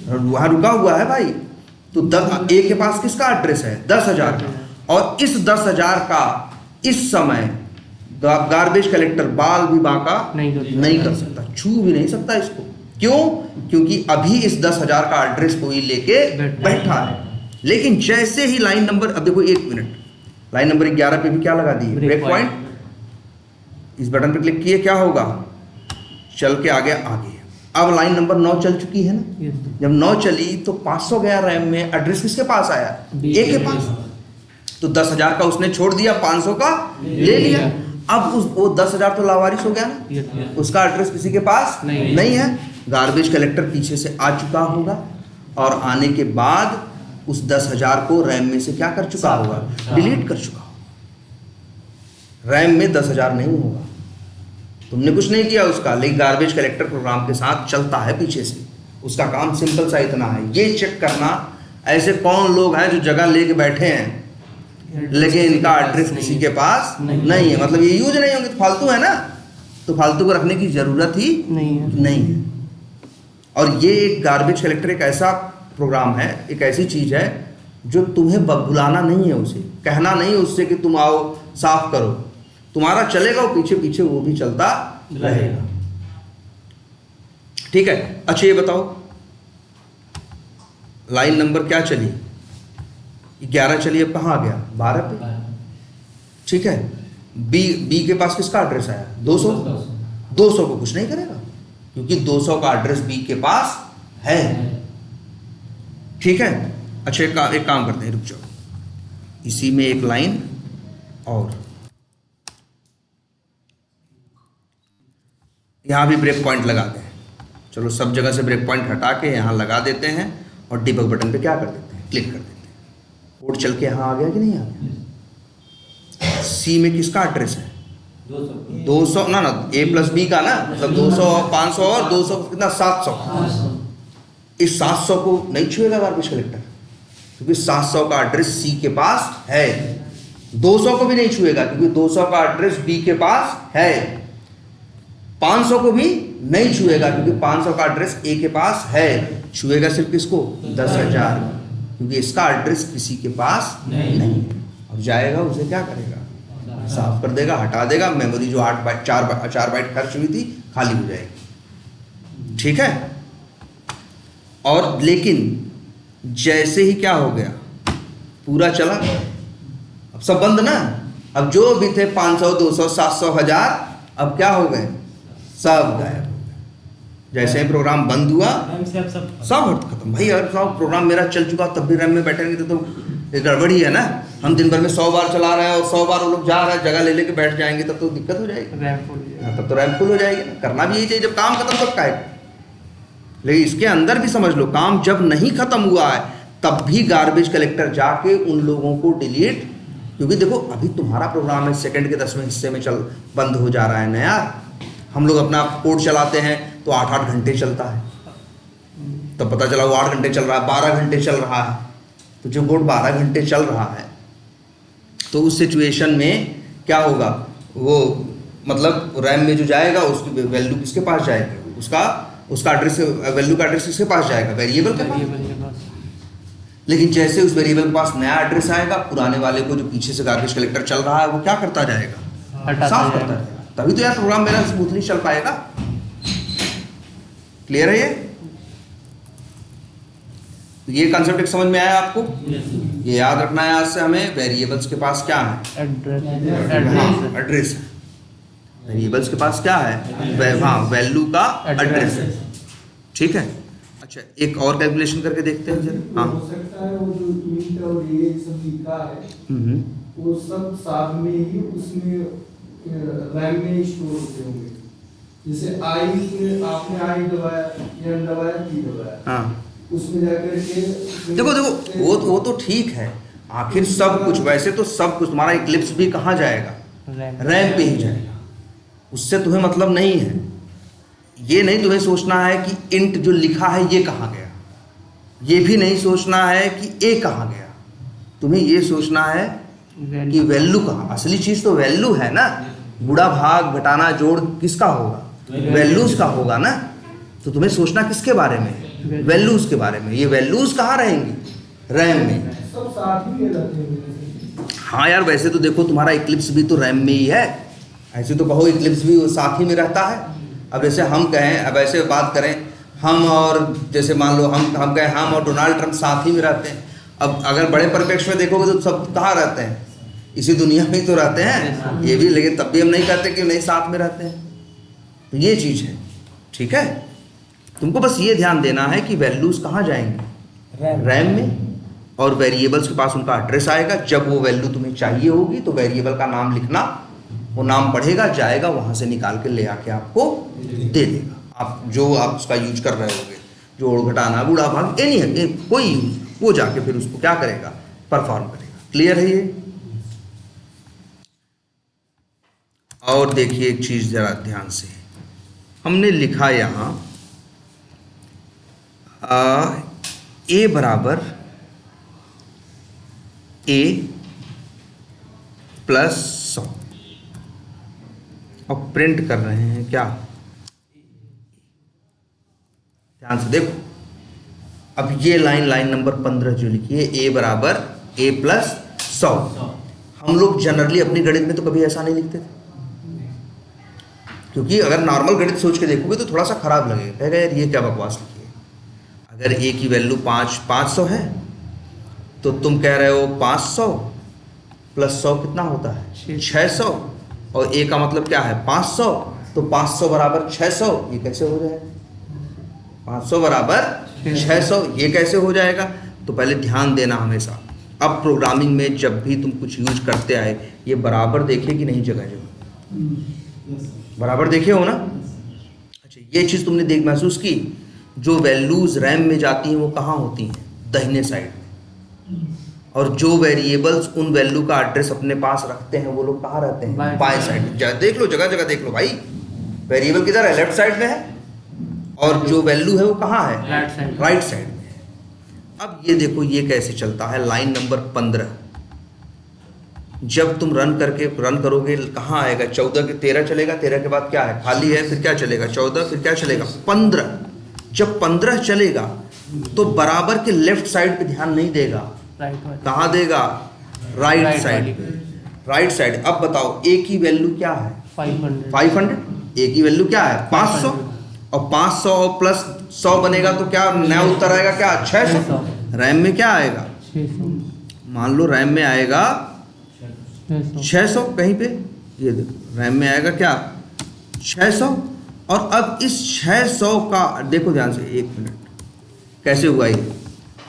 वहां रुका हुआ है भाई। तो ए के पास किसका एड्रेस है? 10,000 का। और इस 10,000 का इस समय गार्बेज कलेक्टर बाल भी बाका नहीं कर सकता, छू भी नहीं सकता इसको। क्यों? क्योंकि अभी इस 10,000 का एड्रेस कोई लेके बैठा है। लेकिन जैसे ही लाइन नंबर, अब देखो 1 मिनट, लाइन नंबर 11 पे भी क्या लगा दी? Break point. इस बटन पे क्लिक किए, क्या होगा? चल के आगे। अब लाइन नंबर 9 चल चुकी है ना। जब 9 चली तो 500 गया रैम में, एड्रेस किसके पास आया? ए के पास। तो 10,000 का उसने छोड़ दिया, 500 का ले लिया। अब वो 10,000 तो लावारिस हो गया ना, उसका एड्रेस किसी के पास नहीं है। गार्बेज कलेक्टर पीछे से आ चुका होगा और आने के बाद उस 10,000 को रैम में से क्या कर चुका होगा, डिलीट कर चुका होगा। रैम में 10,000 नहीं होगा, तुमने कुछ नहीं किया उसका, लेकिन गार्बेज कलेक्टर प्रोग्राम के साथ चलता है पीछे से। उसका काम सिंपल सा इतना है, ये चेक करना ऐसे कौन लोग हैं जो जगह लेके बैठे हैं लेकिन इनका एड्रेस किसी के पास नहीं है, मतलब ये यूज नहीं होंगे तो फालतू है ना, तो फालतू को रखने की जरूरत ही नहीं है। और ये एक गार्बेज कलेक्टर एक ऐसा प्रोग्राम है, एक ऐसी चीज है जो तुम्हें बुलाना नहीं है, उसे कहना नहीं है उससे कि तुम आओ साफ करो, तुम्हारा चलेगा वो पीछे पीछे वो भी चलता रहेगा। ठीक है, अच्छा ये बताओ लाइन नंबर क्या चली, 11 चली, अब कहाँ आ गया 12 पे। ठीक है, बी के पास किसका एड्रेस आया, 200 को कुछ नहीं करेगा क्योंकि 200 का एड्रेस बी के पास है। ठीक है, अच्छा एक काम करते हैं, रुक जाओ, इसी में एक लाइन और यहां भी ब्रेक पॉइंट लगा दें। चलो सब जगह से ब्रेक पॉइंट हटा के यहां लगा देते हैं और डिबग बटन पे क्या कर देते हैं, क्लिक कर देते हैं। कोड चल के यहां आ गया कि नहीं आ गया। सी में किसका एड्रेस है, 200 ना ए प्लस बी का ना, मतलब 200 500 और 200 कितना 700। इस 700 को नहीं छुएगा गार्बेज कलेक्टर क्योंकि 700 का एड्रेस सी के पास है। 200 को भी नहीं छुएगा क्योंकि 200 का एड्रेस बी के पास है। 500 को भी नहीं छुएगा क्योंकि 500 का एड्रेस ए के पास है। छुएगा सिर्फ किसको, 10,000, क्योंकि इसका एड्रेस किसी के पास नहीं है। और जाएगा उसे क्या करेगा, साफ कर देगा, हटा देगा। मेमोरी जो 4 बाइट खर्च हुई थी खाली हो जाएगी। ठीक है, और लेकिन जैसे ही क्या हो गया, पूरा चला, अब सब बंद ना, अब जो भी थे 500 200 700 1000 अब क्या हो गए, सब गायब। जैसे ही प्रोग्राम बंद हुआ सब खत्म। भाई अगर सब प्रोग्राम मेरा चल चुका तब भी रैम में बैठेंगे तो गड़बड़ी है ना। हम दिन भर में 100 बार चला रहे हैं और 100 बार वो लोग जा रहे हैं, जगह ले लेके बैठ जाएंगे तब तो दिक्कत हो जाएगी, तब तो रैम फुल हो जाएगी ना। करना भी यही चाहिए, जब काम खत्म तब का है। लेकिन इसके अंदर भी समझ लो, काम जब नहीं खत्म हुआ है तब भी गार्बेज कलेक्टर जाके उन लोगों को डिलीट, क्योंकि देखो अभी तुम्हारा प्रोग्राम है सेकंड के 10वें हिस्से में चल बंद हो जा रहा है ना यार। हम लोग अपना कोड चलाते हैं तो 8-8 घंटे चलता है, तब पता चला वो 8 घंटे चल रहा है, 12 घंटे चल रहा है। तो जो कोड 12 घंटे चल रहा है तो उस सिचुएशन में क्या होगा, वो मतलब रैम में जो जाएगा उसकी वैल्यू किसके पास जाएगी, उसका एड्रेस, वैल्यू का एड्रेस किसके पास जाएगा, वेरिएबल के पास। लेकिन जैसे उस वेरिएबल के पास नया एड्रेस आएगा, पुराने वाले को जो पीछे से गार्बेज कलेक्टर चल रहा है वो क्या करता जाएगा, साफ करता जाएगा। तभी तो यार प्रोग्राम मेरा स्मूथली चल पाएगा। क्लियर है ये कंसेप्ट एक समझ में आया आपको? ये याद रखना है आज से हमें, वेरिएबल्स के पास क्या है, एड्रेस है। वेरिएबल्स के पास क्या है, हाँ वैल्यू का एड्रेस है। ठीक है, अच्छा एक और कैलकुलेशन करके देखते हैं जरा। हाँ, हो सकता है वो जो int और ये सब लिखा है वो सब साथ में ही उसमें रैम में स्टोर होते होंगे। जैसे आई में आपने आई दबाया, एन दबाया, टी दबाया, हाँ उसमें जाकर के देखो वो तो ठीक है, आखिर सब कुछ, वैसे तो सब कुछ तुम्हारा इक्लिप्स भी कहाँ जाएगा, रैम पे ही जाएगा, उससे तुम्हें मतलब नहीं है। ये नहीं तुम्हें सोचना है कि इंट जो लिखा है ये कहाँ गया, ये भी नहीं सोचना है कि ए कहाँ गया, तुम्हें ये सोचना है कि वैल्यू कहाँ। असली चीज तो वैल्यू है ना, बुरा भाग घटाना जोड़ किसका होगा, वैल्यूज का होगा ना। तो तुम्हें सोचना किसके बारे में, वैल्यूज के बारे में। ये वैल्यूज कहाँ रहेंगी, रैम में। सब साथ ही रहते हैं। हाँ यार, वैसे तो देखो तुम्हारा इक्लिप्स भी तो रैम में ही है, ऐसे तो कहो इक्लिप्स भी साथ ही में रहता है। अब जैसे हम कहें, अब ऐसे बात करें हम, और जैसे मान लो हम कहें हम और डोनाल्ड ट्रंप साथ ही में रहते हैं। अब अगर बड़े परिप्रेक्ष्य में देखोगे तो सब कहाँ रहते हैं, इसी दुनिया में ही तो रहते हैं ये भी, लेकिन तब भी हम नहीं कहते कि नहीं साथ में रहते हैं। तो ये चीज़ है, ठीक है। तुमको बस ये ध्यान देना है कि वैल्यूज कहाँ जाएंगी, रैम में। और वेरिएबल्स के पास उनका एड्रेस आएगा। जब वो वैल्यू तुम्हें चाहिए होगी तो वेरिएबल का नाम लिखना, वो नाम पढ़ेगा, जाएगा, वहाँ से निकाल के ले आके आपको दे देगा। आप जो आप उसका यूज कर रहे होगे, जोड़ घटाना गुणा भाग एनी है कोई यूज, वो जाके फिर उसको क्या करेगा, परफॉर्म करेगा। क्लियर है ये? और देखिए एक चीज़ ज़रा ध्यान से, हमने लिखा यहाँ ए बराबर ए प्लस 100 और प्रिंट कर रहे हैं क्या, ध्यान से देखो। अब ये लाइन नंबर 15 जो लिखी है, ए बराबर ए प्लस 100, हम लोग जनरली अपनी गणित में तो कभी ऐसा नहीं लिखते थे, क्योंकि अगर नॉर्मल गणित सोच के देखोगे तो थोड़ा सा खराब लगेगा, कहेगा यार ये क्या बकवास लिखी है। अगर ए की वैल्यू 500 है तो तुम कह रहे हो 500 प्लस 100 कितना होता है 600, और ए का मतलब क्या है 500, तो 500 बराबर 600, ये कैसे हो जाएगा? 500 बराबर 600 ये कैसे हो जाएगा? तो पहले ध्यान देना हमेशा, अब प्रोग्रामिंग में जब भी तुम कुछ यूज करते आए, ये बराबर देखे कि नहीं जगह जगह बराबर देखे हो ना। अच्छा, ये चीज़ तुमने देख महसूस की, जो वैल्यूज रैम में जाती हैं वो कहाँ होती हैं, दाहिने साइड में, और जो वेरिएबल्स उन वैल्यू का एड्रेस अपने पास रखते हैं वो लोग कहाँ रहते हैं, बाएं साइड में। देख लो, जगह जगह देख लो भाई, वेरिएबल किधर है, लेफ्ट साइड में है, और जो वैल्यू है वो कहाँ है, राइट साइड में है। अब ये देखो ये कैसे चलता है, लाइन नंबर 15 जब तुम रन करोगे कहाँ आएगा, 14 के 13 चलेगा, 13 के बाद क्या है, खाली है, फिर क्या चलेगा 14, फिर क्या चलेगा 15। जब 15 चलेगा तो बराबर के लेफ्ट साइड पे ध्यान नहीं देगा, कहाँ देगा, राइट साइड पे, राइट साइड। अब बताओ ए की वैल्यू क्या है 500, ए की वैल्यू क्या है 500, और 500 और प्लस 100 बनेगा तो क्या नया उत्तर आएगा, क्या 600। रैम में क्या आएगा, मान लो रैम में आएगा 600 कहीं पे, ये देखो रैम में आएगा क्या 600। और अब इस 600 का देखो ध्यान से, एक मिनट कैसे हुआ ये,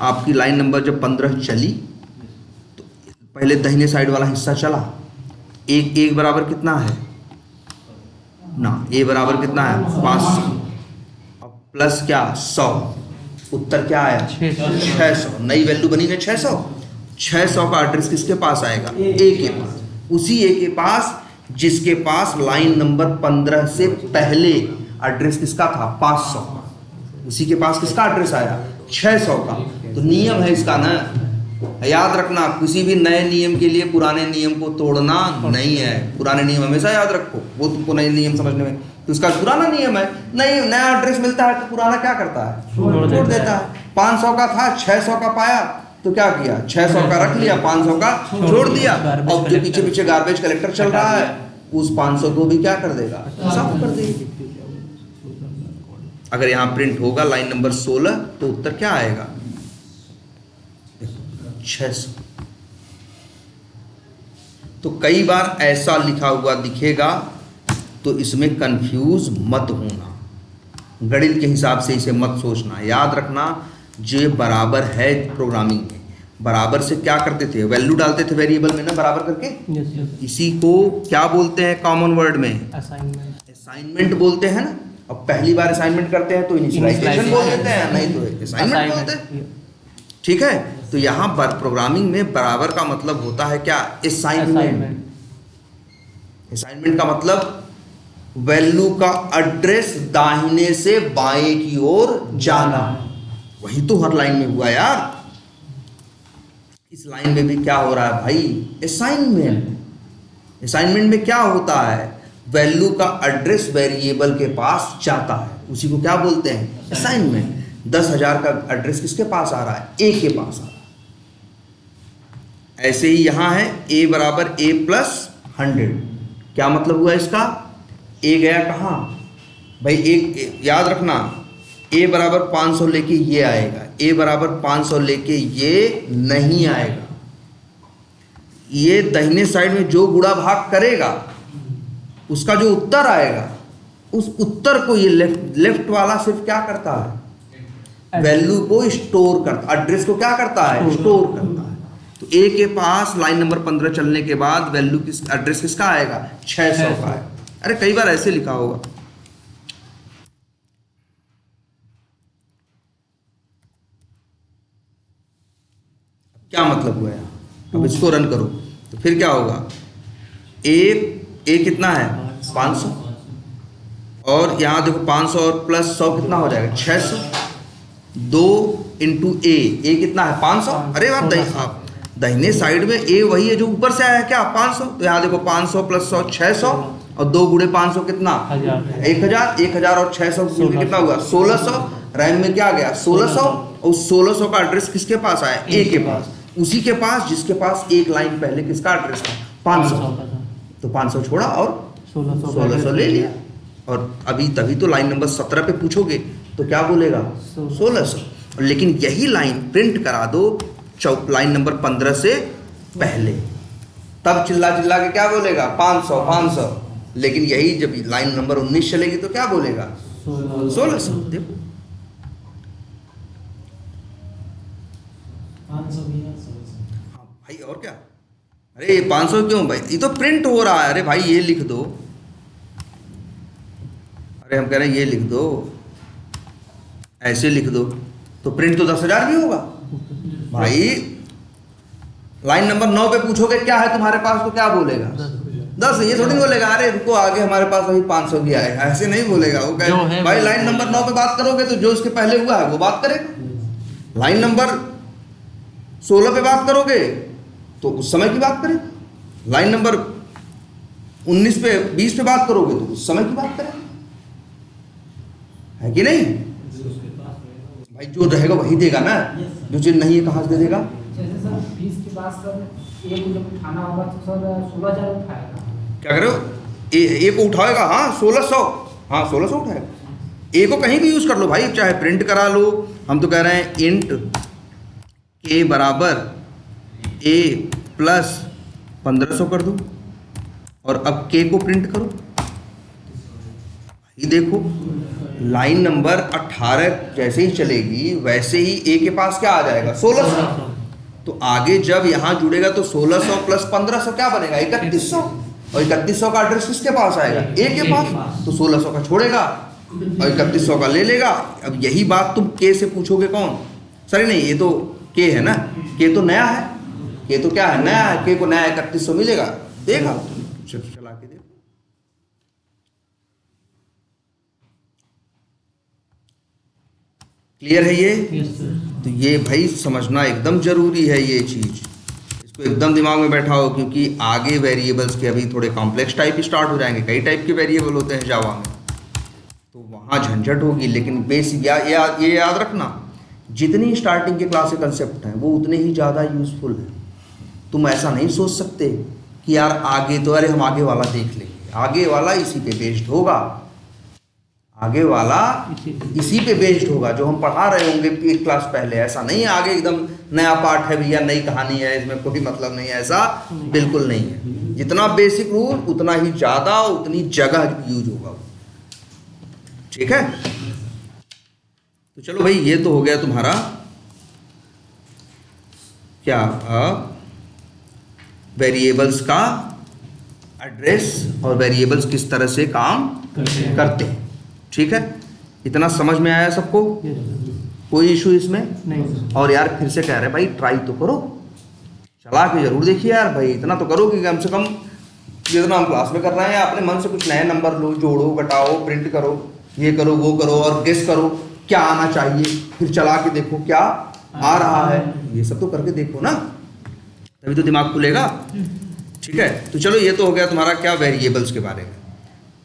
आपकी लाइन नंबर जब 15 चली तो पहले दाहिने साइड वाला हिस्सा चला, एक बराबर कितना है ना, ए बराबर कितना है 500, अब प्लस क्या 100, उत्तर क्या आया 600, नई वैल्यू बनी ना 600 का एड्रेस किसके पास आएगा, ए के पास, उसी ए के पास जिसके पास लाइन नंबर 15 से पहले एड्रेस किसका था 500 का, उसी के पास किसका एड्रेस आया 600 का। तो नियम है इसका ना, याद रखना, किसी भी नए नियम के लिए पुराने नियम को तोड़ना नहीं है, पुराने नियम हमेशा याद रखो, वो तुमको नए नियम समझने में, तो उसका पुराना नियम है, नहीं नया एड्रेस मिलता है तो पुराना क्या करता है, छोड़ देता है। 500 का था 600 का पाया तो क्या किया, 600 का रख लिया, 500 का छोड़ दिया, और जो पीछे पीछे गार्बेज कलेक्टर चल रहा है उस 500 को भी क्या कर देगा, साफ कर देगा। अगर यहाँ प्रिंट होगा लाइन नंबर 16 तो उत्तर क्या आएगा 600। तो कई बार ऐसा लिखा हुआ दिखेगा तो इसमें कंफ्यूज मत होना, गणित के हिसाब से इसे मत सोचना, याद रखना जो बराबर है प्रोग्रामिंग में, बराबर से क्या करते थे, वैल्यू डालते थे वेरिएबल में ना बराबर करके, इसी को क्या बोलते हैं कॉमन वर्ड में, असाइनमेंट बोलते हैं ना। अब पहली बार असाइनमेंट करते हैं तो इनिशियलाइजेशन बोल देते हैं, नहीं तो असाइनमेंट बोलते हैं, ठीक है। तो यहाँ पर प्रोग्रामिंग में बराबर का मतलब होता है क्या, असाइनमेंट। असाइनमेंट का मतलब वैल्यू का एड्रेस दाहिने से बाएं की ओर जाना, वही तो हर लाइन में हुआ यार। इस लाइन में भी क्या हो रहा है भाई, असाइनमेंट। असाइनमेंट में क्या होता है, वैल्यू का एड्रेस वेरिएबल के पास जाता है, उसी को क्या बोलते हैं असाइनमेंट। 10,000 का एड्रेस किसके पास आ रहा है, ए के पास आ रहा है। ऐसे ही यहां है ए बराबर ए प्लस 100, क्या मतलब हुआ इसका, ए गया कहां भाई, एक याद रखना, ए बराबर 500 लेके ये आएगा, ए बराबर 500 लेके ये नहीं आएगा, ये दाहिने साइड में जो गुणा भाग करेगा उसका जो उत्तर आएगा, उस उत्तर को ये लेफ्ट वाला सिर्फ क्या करता है, वैल्यू को स्टोर करता, एड्रेस को क्या करता है, स्टोर करता है। तो ए के पास लाइन नंबर 15 चलने के बाद वैल्यू किस एड्रेस किसका आएगा, 600 का है। अरे कई बार ऐसे लिखा होगा, क्या मतलब हुआ यार। अब इसको रन करो तो फिर क्या होगा, ए कितना है 500, और यहाँ देखो 500 और प्लस 100 कितना हो जाएगा 600, 2 इंटू ए कितना है 500। अरे बात दाहिने साइड में ए वही है जो ऊपर से आया है क्या 500, तो यहाँ देखो 500 प्लस 100 600, और 2 गुणे 500 कितना 1000, 1000 और 600 कितना हुआ 1600। रैम में क्या आ गया 1600, और 1600 का एड्रेस किसके पास आया, ए के पास, उसी के पास जिसके पास एक लाइन पहले किसका एड्रेस था 500, तो 500 छोड़ा और 1600 ले लिया। और अभी तभी तो लाइन नंबर 17 पे पूछोगे तो क्या बोलेगा 1600, लेकिन यही लाइन प्रिंट करा दो लाइन नंबर 15 से पहले, तब चिल्ला चिल्ला के क्या बोलेगा 500 500, लेकिन यही जब लाइन नंबर 19 चलेगी तो क्या बोलेगा 1600। देखो 500 भाई और क्या, अरे 500 क्यों भाई, ये तो प्रिंट हो रहा है। अरे भाई ये लिख दो, अरे हम कह रहे हैं ये लिख दो, ऐसे लिख दो तो प्रिंट तो 10,000 भी होगा भाई। लाइन नंबर 9 पे पूछोगे क्या है तुम्हारे पास तो क्या बोलेगा 10, ये थोड़ी बोलेगा अरे रुको आगे हमारे पास अभी 500 भी आएगा, ऐसे नहीं बोलेगा वो। कहे भाई लाइन नंबर 9 पे बात करोगे तो जो उसके पहले हुआ है वो बात करेगा, लाइन नंबर 16 पे बात करोगे तो उस समय की बात करें, लाइन नंबर 19 पे 20 पे बात करोगे तो उस समय की बात करें, है कि नहीं भाई। जो रहेगा वही देगा ना, जो चीज नहीं है कहाँ से दे देगा। जैसे सर 20 के बाद सर एक जब उठाना होगा तो सर 16,000 उठाएगा, क्या करो ए को उठाएगा, हाँ 1600, हाँ 1600 उठाएगा। ए को कहीं भी यूज कर लो भाई, चाहे प्रिंट करा लो। हम तो कह रहे हैं इंट के बराबर ए प्लस 1500 कर दो, और अब के को प्रिंट करो। ये देखो लाइन नंबर 18 जैसे ही चलेगी वैसे ही ए के पास क्या आ जाएगा 1600, तो आगे जब यहाँ जुड़ेगा तो 1600 प्लस 1500 क्या बनेगा 3100, और 3100 का एड्रेस किसके पास आएगा ए के पास, तो 1600 का छोड़ेगा और 3100 का ले लेगा। अब यही बात तुम के से पूछोगे कौन, सर नहीं ये तो के है ना, के तो नया है, के तो क्या है नया है, के को नया 3100 मिलेगा, देगा चला के देखो। क्लियर है ये, तो ये भाई समझना एकदम जरूरी है ये चीज, इसको एकदम दिमाग में बैठाओ, क्योंकि आगे वेरिएबल्स के अभी थोड़े कॉम्प्लेक्स टाइप स्टार्ट हो जाएंगे, कई टाइप के वेरिएबल होते हैं जावा में, तो वहाँ झंझट होगी। लेकिन बेसिक ये याद रखना, जितनी स्टार्टिंग के क्लास के कंसेप्ट हैं वो उतने ही ज़्यादा यूजफुल हैं। तुम ऐसा नहीं सोच सकते कि यार आगे तो अरे हम आगे वाला देख लेंगे, आगे वाला इसी पे बेस्ड होगा, आगे वाला इसी पे बेस्ड होगा जो हम पढ़ा रहे होंगे एक क्लास पहले। ऐसा नहीं है आगे एकदम नया पार्ट है भैया, नई कहानी है, इसमें कोई मतलब नहीं है, ऐसा बिल्कुल नहीं है। जितना बेसिक रूल उतना ही ज़्यादा उतनी जगह यूज होगा, ठीक है। तो चलो भाई ये तो हो गया तुम्हारा क्या वेरिएबल्स का एड्रेस और वेरिएबल्स किस तरह से काम करते हैं, ठीक है। इतना समझ में आया सबको, कोई इशू इसमें नहीं। और यार फिर से कह रहे भाई ट्राई तो करो, चला के जरूर देखिए यार भाई, इतना तो करो कि कम से कम जितना हम क्लास में कर रहे हैं अपने मन से कुछ नए नंबर लो, जोड़ो घटाओ प्रिंट करो, ये करो वो करो और गेस करो क्या आना चाहिए, फिर चला के देखो क्या आ रहा है, ये सब तो करके देखो ना, तभी तो दिमाग खुलेगा, ठीक है। तो चलो ये तो हो गया तुम्हारा क्या वेरिएबल्स के बारे में।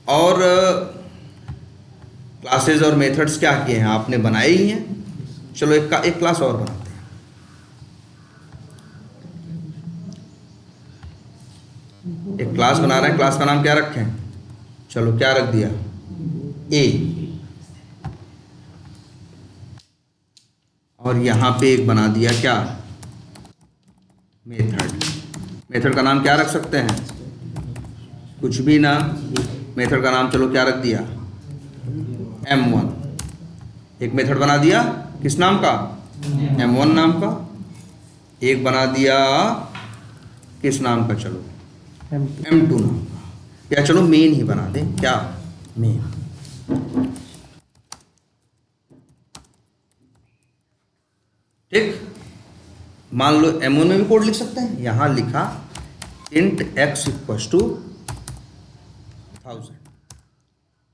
और क्लासेस और मेथड्स क्या किए हैं आपने, बनाए ही हैं। चलो एक क्लास और बनाते हैं। एक क्लास बना रहे हैं, क्लास का नाम क्या रखें, चलो क्या रख दिया ए, और यहाँ पे एक बना दिया क्या मेथड। मेथड का नाम क्या रख सकते हैं, कुछ भी ना, मेथड का नाम चलो क्या रख दिया M1। एक मेथड बना दिया किस नाम का, M1 नाम का। एक बना दिया किस नाम का, चलो M2 नाम का, या चलो मेन ही बना दें, क्या मेन। ठीक, मान लो M1 में भी कोड लिख सकते हैं, यहां लिखा int x इक्वल टू 1000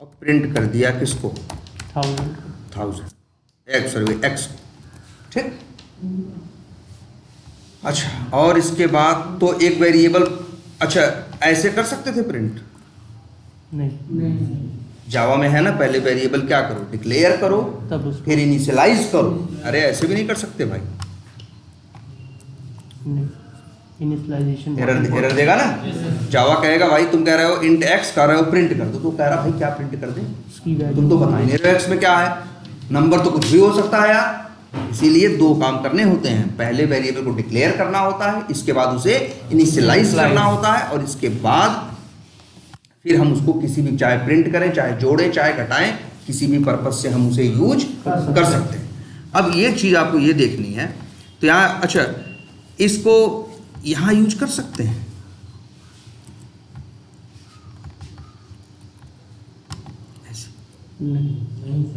और प्रिंट कर दिया किसको, 1000 x। ठीक, अच्छा, और इसके बाद तो एक वेरिएबल, अच्छा ऐसे कर सकते थे प्रिंट, नहीं, जावा में है ना, पहले वेरिएबल क्या करो, डिक्लेयर करो, तब उसको फिर इनिशियलाइज करो। अरे ऐसे भी नहीं कर सकते भाई, इनिशियलाइजेशन एरर देगा ना। जावा कहेगा भाई तुम कह रहे हो int x कर रहे हो प्रिंट कर दो, तो कह रहा भाई क्या प्रिंट कर दे, उसकी वैल्यू तुम तो बता ही नहीं रहे हो x में क्या है, नंबर तो कुछ भी हो सकता है यार। इसीलिए दो काम करने होते हैं, पहले वेरिएबल को डिक्लेयर करना होता है, इसके बाद उसे इनिशियलाइज करना होता है, और इसके बाद फिर हम उसको किसी भी, चाहे प्रिंट करें, चाहे जोड़ें, चाहे घटाएं, किसी भी पर्पज से हम उसे यूज कर सकते हैं। अब ये चीज़ आपको ये देखनी है, तो यहाँ अच्छा इसको यहाँ यूज कर सकते हैं,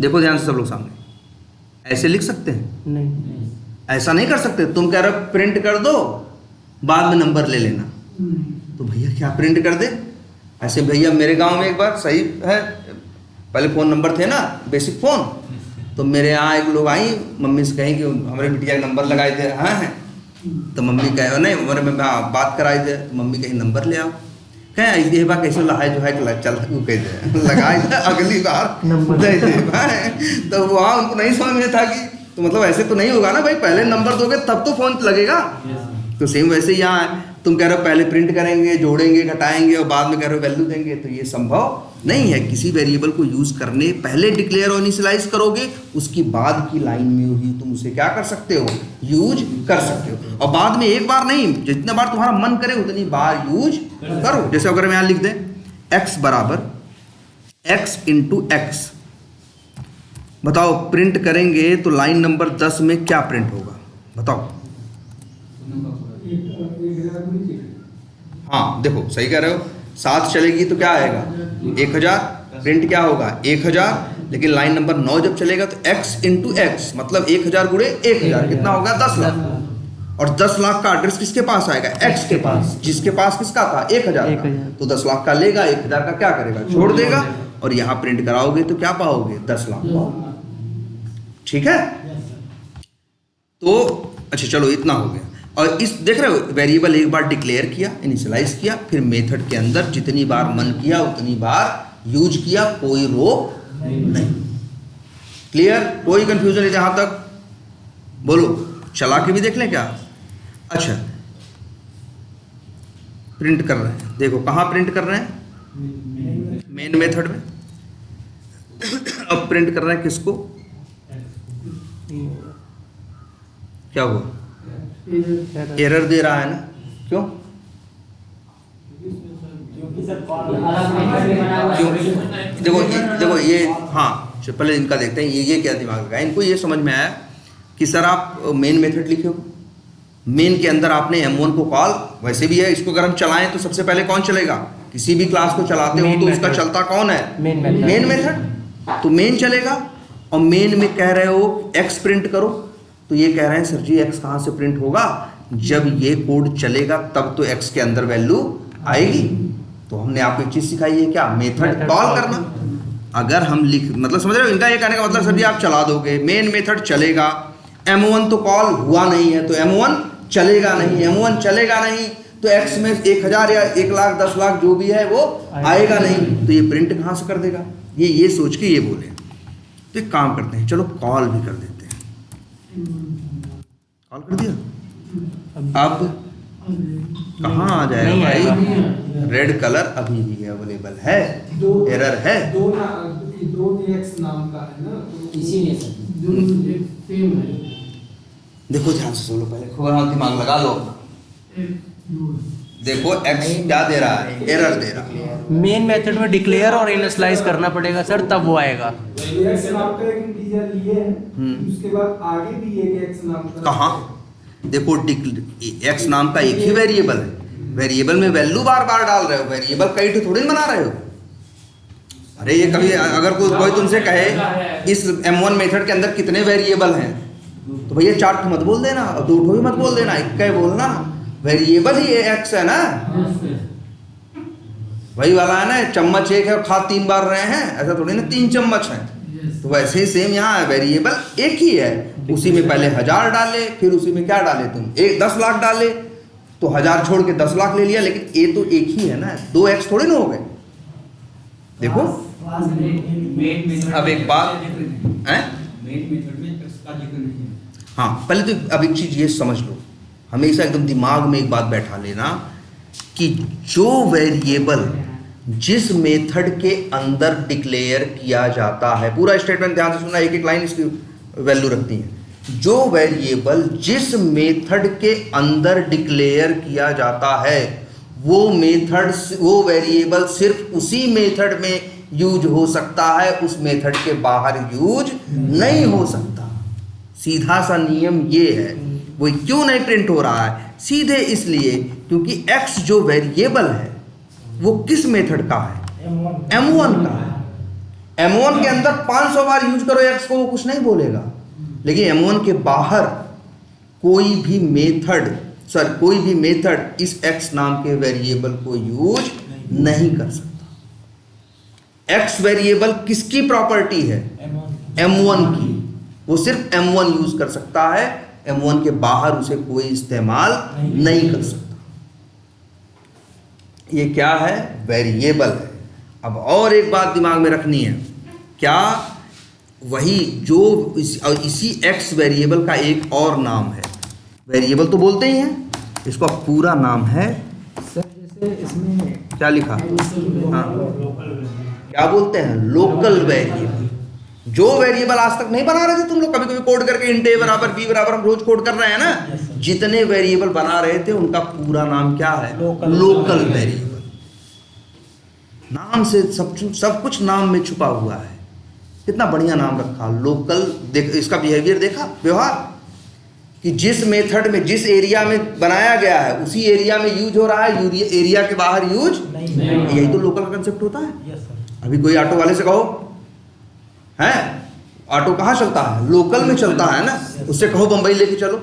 देखो ध्यान से सब लोग सामने, ऐसे लिख सकते हैं, नहीं, ऐसा नहीं कर सकते। तुम कह रहे हो प्रिंट कर दो बाद में नंबर ले लेना, तो भैया क्या प्रिंट कर दे ऐसे। भैया मेरे गांव में एक बार, सही है, पहले फ़ोन नंबर थे ना बेसिक फ़ोन, तो मेरे यहाँ एक लोग आई, मम्मी से कहीं कि हमारे बिटिया का नंबर लगाए थे, हाँ हैं, तो मम्मी कहे नहीं, उम्र में बात कराई थे, तो मम्मी कहीं नंबर ले आओ, कहें ये बात कैसे लहाए जो है चल कहते लगाए थे, अगली बार दे दे भाई। तो वहाँ उनको नहीं समझ में था कि तो मतलब ऐसे तो नहीं होगा ना भाई, पहले नंबर दोगे तब तो फ़ोन लगेगा। तो सेम वैसे ही यहाँ है, तुम कह रहे हो पहले प्रिंट करेंगे, जोड़ेंगे, घटाएंगे और बाद में कह रहे हो वैल्यू देंगे, तो ये संभव नहीं है। किसी वेरिएबल को यूज करने पहले डिक्लेयर और इनिशियलाइज करोगे, उसकी बाद की लाइन में ही तुम उसे क्या कर सकते हो, यूज कर सकते हो। और बाद में एक बार नहीं, जितने बार तुम्हारा मन करे उतनी बार यूज करो। जैसे अगर हम यहाँ लिख दें x बराबर x इंटू एक्स, बताओ प्रिंट करेंगे तो लाइन नंबर 10 में क्या प्रिंट होगा, बताओ। हाँ देखो सही कह रहे हो, 7 चलेगी तो क्या आएगा 1000, प्रिंट क्या होगा 1000, लेकिन लाइन नंबर 9 जब चलेगा तो x इंटू एक्स मतलब 1000 गुणे 1000 कितना होगा 10 लाख। और 10 लाख का एड्रेस किसके पास आएगा, x के पास, जिसके पास किसका था 1000 का। तो 10 लाख का लेगा, 1000 का क्या करेगा, छोड़ देगा, और यहाँ प्रिंट कराओगे तो क्या पाओगे 10 लाख पाओगे। ठीक है, तो अच्छा चलो इतना हो गया। और इस देख रहे हो वेरिएबल एक बार डिक्लेयर किया, इनिशियलाइज किया, फिर मेथड के अंदर जितनी बार मन किया उतनी बार यूज किया, कोई रोक नहीं। क्लियर, कोई कंफ्यूजन है जहां तक, बोलो चला के भी देख लें क्या। अच्छा प्रिंट कर रहे हैं, देखो कहाँ प्रिंट कर रहे हैं, मेन मेथड में। अब प्रिंट कर रहे हैं किसको, क्या हुआ, एरर दे रहा है ना, क्यों, क्यों देखो ये हाँ पहले इनका देखते हैं, ये क्या दिमाग लगाया, इनको ये समझ में आया कि सर आप मेन मेथड लिखे हो, मेन के अंदर आपने M1 को कॉल, वैसे भी है, इसको अगर हम चलाएं तो सबसे पहले कौन चलेगा, किसी भी क्लास को चलाते हो तो उसका चलता कौन है, मेन मेथड। तो मेन चलेगा, और मेन में कह रहे हो x प्रिंट करो, तो ये कह रहे हैं सर जी x कहाँ से प्रिंट होगा, जब ये कोड चलेगा तब तो x के अंदर वैल्यू आएगी। तो हमने आपको एक चीज सिखाई है क्या, मेथड कॉल करना। अगर हम लिख मतलब समझ रहे हो, इनका ये कहने का मतलब सर जी आप चला दोगे, मेन मेथड चलेगा, M1 तो कॉल हुआ नहीं है तो M1 चलेगा नहीं, M1 चलेगा नहीं तो x में 1000 या 1 लाख 10 लाख जो भी है वो आएगा नहीं, तो ये प्रिंट कहाँ से कर देगा, ये सोच के ये बोले। तो एक काम करते हैं, चलो कॉल भी कर देते हैं, कॉल कर दिया, अब कहाँ आ जाएगा भाई, रेड कलर अभी भी अवेलेबल है, एरर है, दो x नाम का है ना, इसीलिए सेम है। देखो ध्यान से सुनो, पहले खूब दिमाग लगा लो। देखो x क्या दे रहा है, एरर दे रहा है। मेन मेथड में डिक्लेयर और इनिशियलाइज करना पड़ेगा सर, तब वो आएगा। एक्स नाम का एक इंटीजर लिए हैं, उसके बाद आगे भी एक एक्स नाम का। कहाँ? देखो x नाम का एक ही वेरिएबल है, वेरिएबल में वैल्यू बार बार डाल रहे हो, वेरिएबल कई तो थोड़ी बना रहे हो। अरे ये कभी अगर कोई तुमसे कहे इस M1 मेथड के अंदर कितने वेरिएबल हैं, तो भैया 4 मत बोल देना और 2 भी मत बोल देना, एक ही बोलना, वेरिएबल ही x है ना। वही वाला है ना, चम्मच एक है और खा 3 बार रहे हैं, ऐसा थोड़ी ना 3 चम्मच हैं। तो वैसे ही सेम यहाँ है, वेरिएबल एक ही है, उसी में पहले 1000 डाले, फिर उसी में क्या डाले तुम, 10 लाख डाले, तो 1000 छोड़ के 10 लाख ले लिया, लेकिन ये तो एक ही है ना, 2x थोड़े ना हो गए। देखो अब एक बात है, हाँ पहले तो अब एक चीज ये समझ लो, हमेशा एकदम दिमाग में एक बात बैठा लेना कि जो वेरिएबल जिस मेथड के अंदर डिक्लेयर किया जाता है, पूरा स्टेटमेंट ध्यान से सुनना, एक एक लाइन इसकी वैल्यू रखती है। जो वेरिएबल जिस मेथड के अंदर डिक्लेयर किया जाता है वो वेरिएबल सिर्फ उसी मेथड में यूज हो सकता है, उस मेथड के बाहर यूज नहीं हो सकता। सीधा सा नियम ये है। वो क्यों नहीं प्रिंट हो रहा है? सीधे इसलिए क्योंकि x जो वेरिएबल है वो किस मेथड का है? M1 का है। M1 के अंदर 500 बार यूज करो x को, वो कुछ नहीं बोलेगा, लेकिन M1 के बाहर कोई भी मेथड इस x नाम के वेरिएबल को यूज नहीं कर सकता। x वेरिएबल किसकी प्रॉपर्टी है? M1 की। वो सिर्फ M1 यूज कर सकता है, M1 के बाहर उसे कोई इस्तेमाल नहीं कर सकता। ये क्या है? वेरिएबल है। अब और एक बात दिमाग में रखनी है, क्या वही जो इसी x वेरिएबल का एक और नाम है, वेरिएबल तो बोलते ही हैं, इसका पूरा नाम है सर जैसे इसमें क्या लिखा? हाँ, क्या बोलते हैं? Local variable. जो वेरिएबल आज तक नहीं बना रहे थे तुम लोग, कभी कभी कोड करके इंट a बराबर b बराबर हम रोज कोड कर रहे हैं ना, जितने वेरिएबल बना रहे थे उनका पूरा नाम क्या है? Local variable. नाम से सब कुछ नाम में छुपा हुआ है। कितना बढ़िया नाम रखा, लोकल। देख इसका बिहेवियर देखा, व्यवहार, कि जिस मेथड में जिस एरिया में बनाया गया है उसी एरिया में यूज हो रहा है, एरिया के बाहर यूज नहीं। यही तो लोकल का कंसेप्ट होता है। अभी कोई ऑटो वाले से कहो, है ऑटो कहाँ चलता है? लोकल में चलता है ना। उससे कहो बंबई लेके चलो,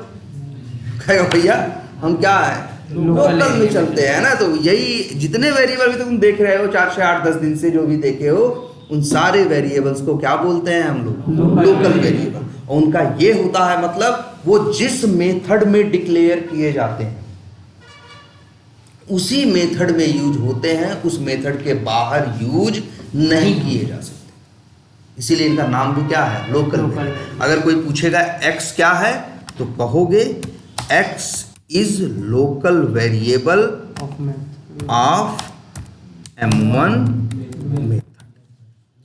कहो भैया हम क्या है, लोकल में चलते हैं ना। तो यही जितने वेरिएबल भी तुम देख रहे हो 4 से 8 10 दिन से जो भी देखे हो, उन सारे वेरिएबल्स को क्या बोलते हैं हम लोग? Local variable. और उनका ये होता है मतलब वो जिस मेथड में डिक्लेयर किए जाते हैं उसी मेथड में यूज होते हैं, उस मेथड के बाहर यूज नहीं किए जा सकते। इसीलिए इनका नाम भी क्या है? Local variable. अगर कोई पूछेगा x क्या है तो कहोगे x is local variable of M1 method.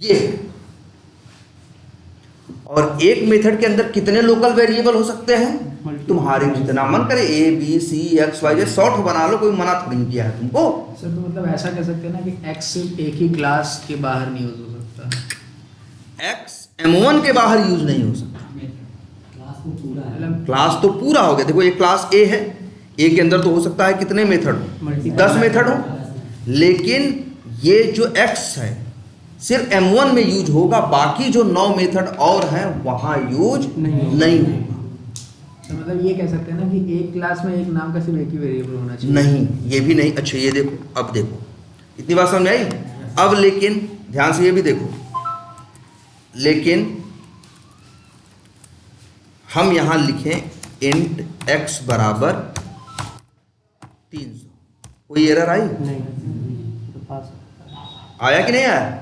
ये और एक मेथड के अंदर कितने लोकल वेरिएबल हो सकते हैं? तुम्हारे जितना मन करे, a b c x y z 100 बना लो, कोई मना थोड़ी किया है तुमको। सर तो मतलब ऐसा कह सकते हैं ना कि x सिर्फ एक ही क्लास के बाहर नहीं यूज हो सकता। x M1 के बाहर यूज नहीं हो सकता। क्लास तो पूरा हो गया। देखो एक क्लास A है, A के अंदर तो हो सकता है कितने मेथड हो? 10 मेथड हो, लेकिन ये जो x है सिर्फ M1 में यूज होगा, बाकी जो 9 मेथड और हैं वहां यूज नहीं होगा। तो मतलब ये कह सकते हैं ना कि एक क्लास में एक नाम का सिर्फ एक ही वेरिएबल होना चाहिए। नहीं, ये भी नहीं। अच्छा ये देखो, अब देखो इतनी बात समझ आई। अब लेकिन ध्यान से ये भी देखो, लेकिन हम यहां लिखें इंट x बराबर 300, कोई एरर आई? आया कि नहीं आया?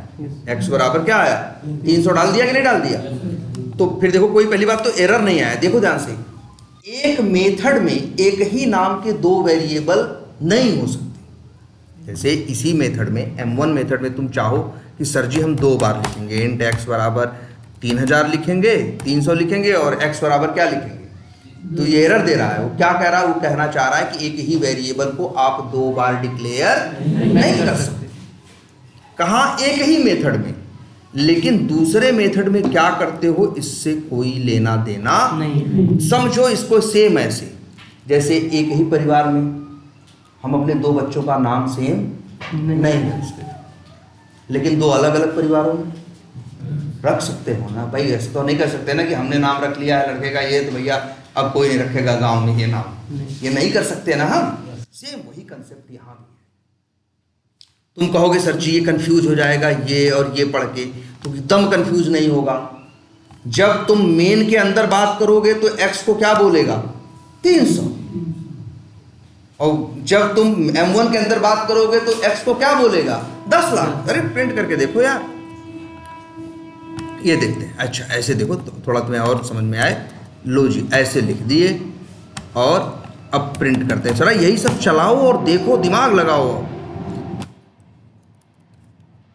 x बराबर क्या आया? 300 डाल दिया कि नहीं डाल दिया? तो फिर देखो कोई पहली बात तो एरर नहीं आया। देखो ध्यान से, एक मेथड में एक ही नाम के 2 वेरिएबल नहीं हो सकते। जैसे इसी मेथड में M1 मेथड में तुम चाहो कि सर जी हम 2 बार लिखेंगे, इंट x बराबर 3000 लिखेंगे, 300 लिखेंगे और x बराबर क्या लिखेंगे? तो ये एरर दे रहा है। वो क्या कह रहा है? वो कहना चाह रहा है कि एक ही वेरिएबल को आप 2 बार डिक्लेयर नहीं कर सकते। कहाँ? एक ही मेथड में, लेकिन दूसरे मेथड में क्या करते हो इससे कोई लेना देना नहीं। समझो इसको सेम ऐसे, जैसे एक ही परिवार में हम अपने 2 बच्चों का नाम सेम नहीं रख सकते, लेकिन 2 अलग अलग परिवारों में रख सकते हो ना भाई। ऐसे तो नहीं कर सकते ना कि हमने नाम रख लिया है लड़के का ये, तो भैया अब कोई नहीं रखेगा गांव में ये नाम, ये नहीं कर सकते ना हम। सेम वही कंसेप्ट यहाँ भी है। तुम कहोगे सर जी ये कंफ्यूज हो जाएगा ये और ये पढ़ के, तो एकदम कंफ्यूज नहीं होगा। जब तुम मेन के अंदर बात करोगे तो x को क्या बोलेगा? 300, और जब तुम M1 के अंदर बात करोगे तो x को क्या बोलेगा? 10 लाख। अरे प्रिंट करके देखो यार, ये देखते हैं। अच्छा ऐसे देखो तो थोड़ा तुम्हें और समझ में आए। लो जी ऐसे लिख दिए और अब प्रिंट करते हैं। चला यही सब चलाओ और देखो, दिमाग लगाओ।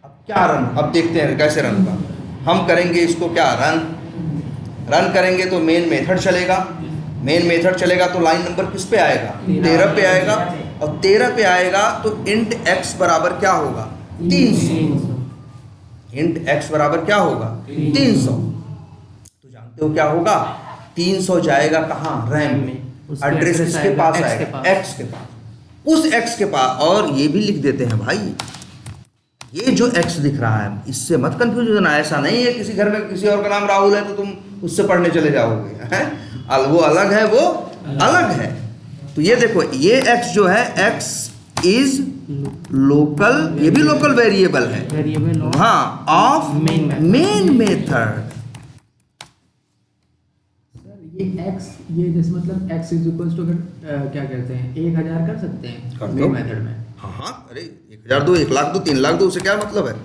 अब क्या रन, अब देखते हैं कैसे रन का। हम करेंगे इसको क्या, रन करेंगे तो मेन मेथड चलेगा। मेन मेथड चलेगा तो लाइन नंबर किस पे आएगा? 13 पे आएगा, और 13 पे आएगा तो इंट x बराबर क्या होगा? 300। इंट x बराबर क्या होगा? 300। तो जानते हो क्या होगा? 300 जाएगा कहाँ? रैम में। एड्रेस इसके पास आएगा, x के पास, उस x के पास। और ये भी लिख देते हैं भाई, ये जो x दिख रहा है इससे मत कंफ्यूज होना। ऐसा नहीं है किसी घर में किसी और का नाम राहुल है तो तुम उससे पढ़ने चले जाओगे, हैं? वो अलग है, वो अलग है। तो ये देखो, ये x जो है x इज लोकल, ये भी लोकल वेरिएबल है, हाँ, ऑफ मेन मेथड। ये x, ये जैसे मतलब x इज इक्वल्स टू क्या कहते हैं 1000 कर सकते हैं मेन मेथड में। हाँ, अरे 1000 दो, 1 लाख दो, 3 लाख दो, उससे क्या मतलब है?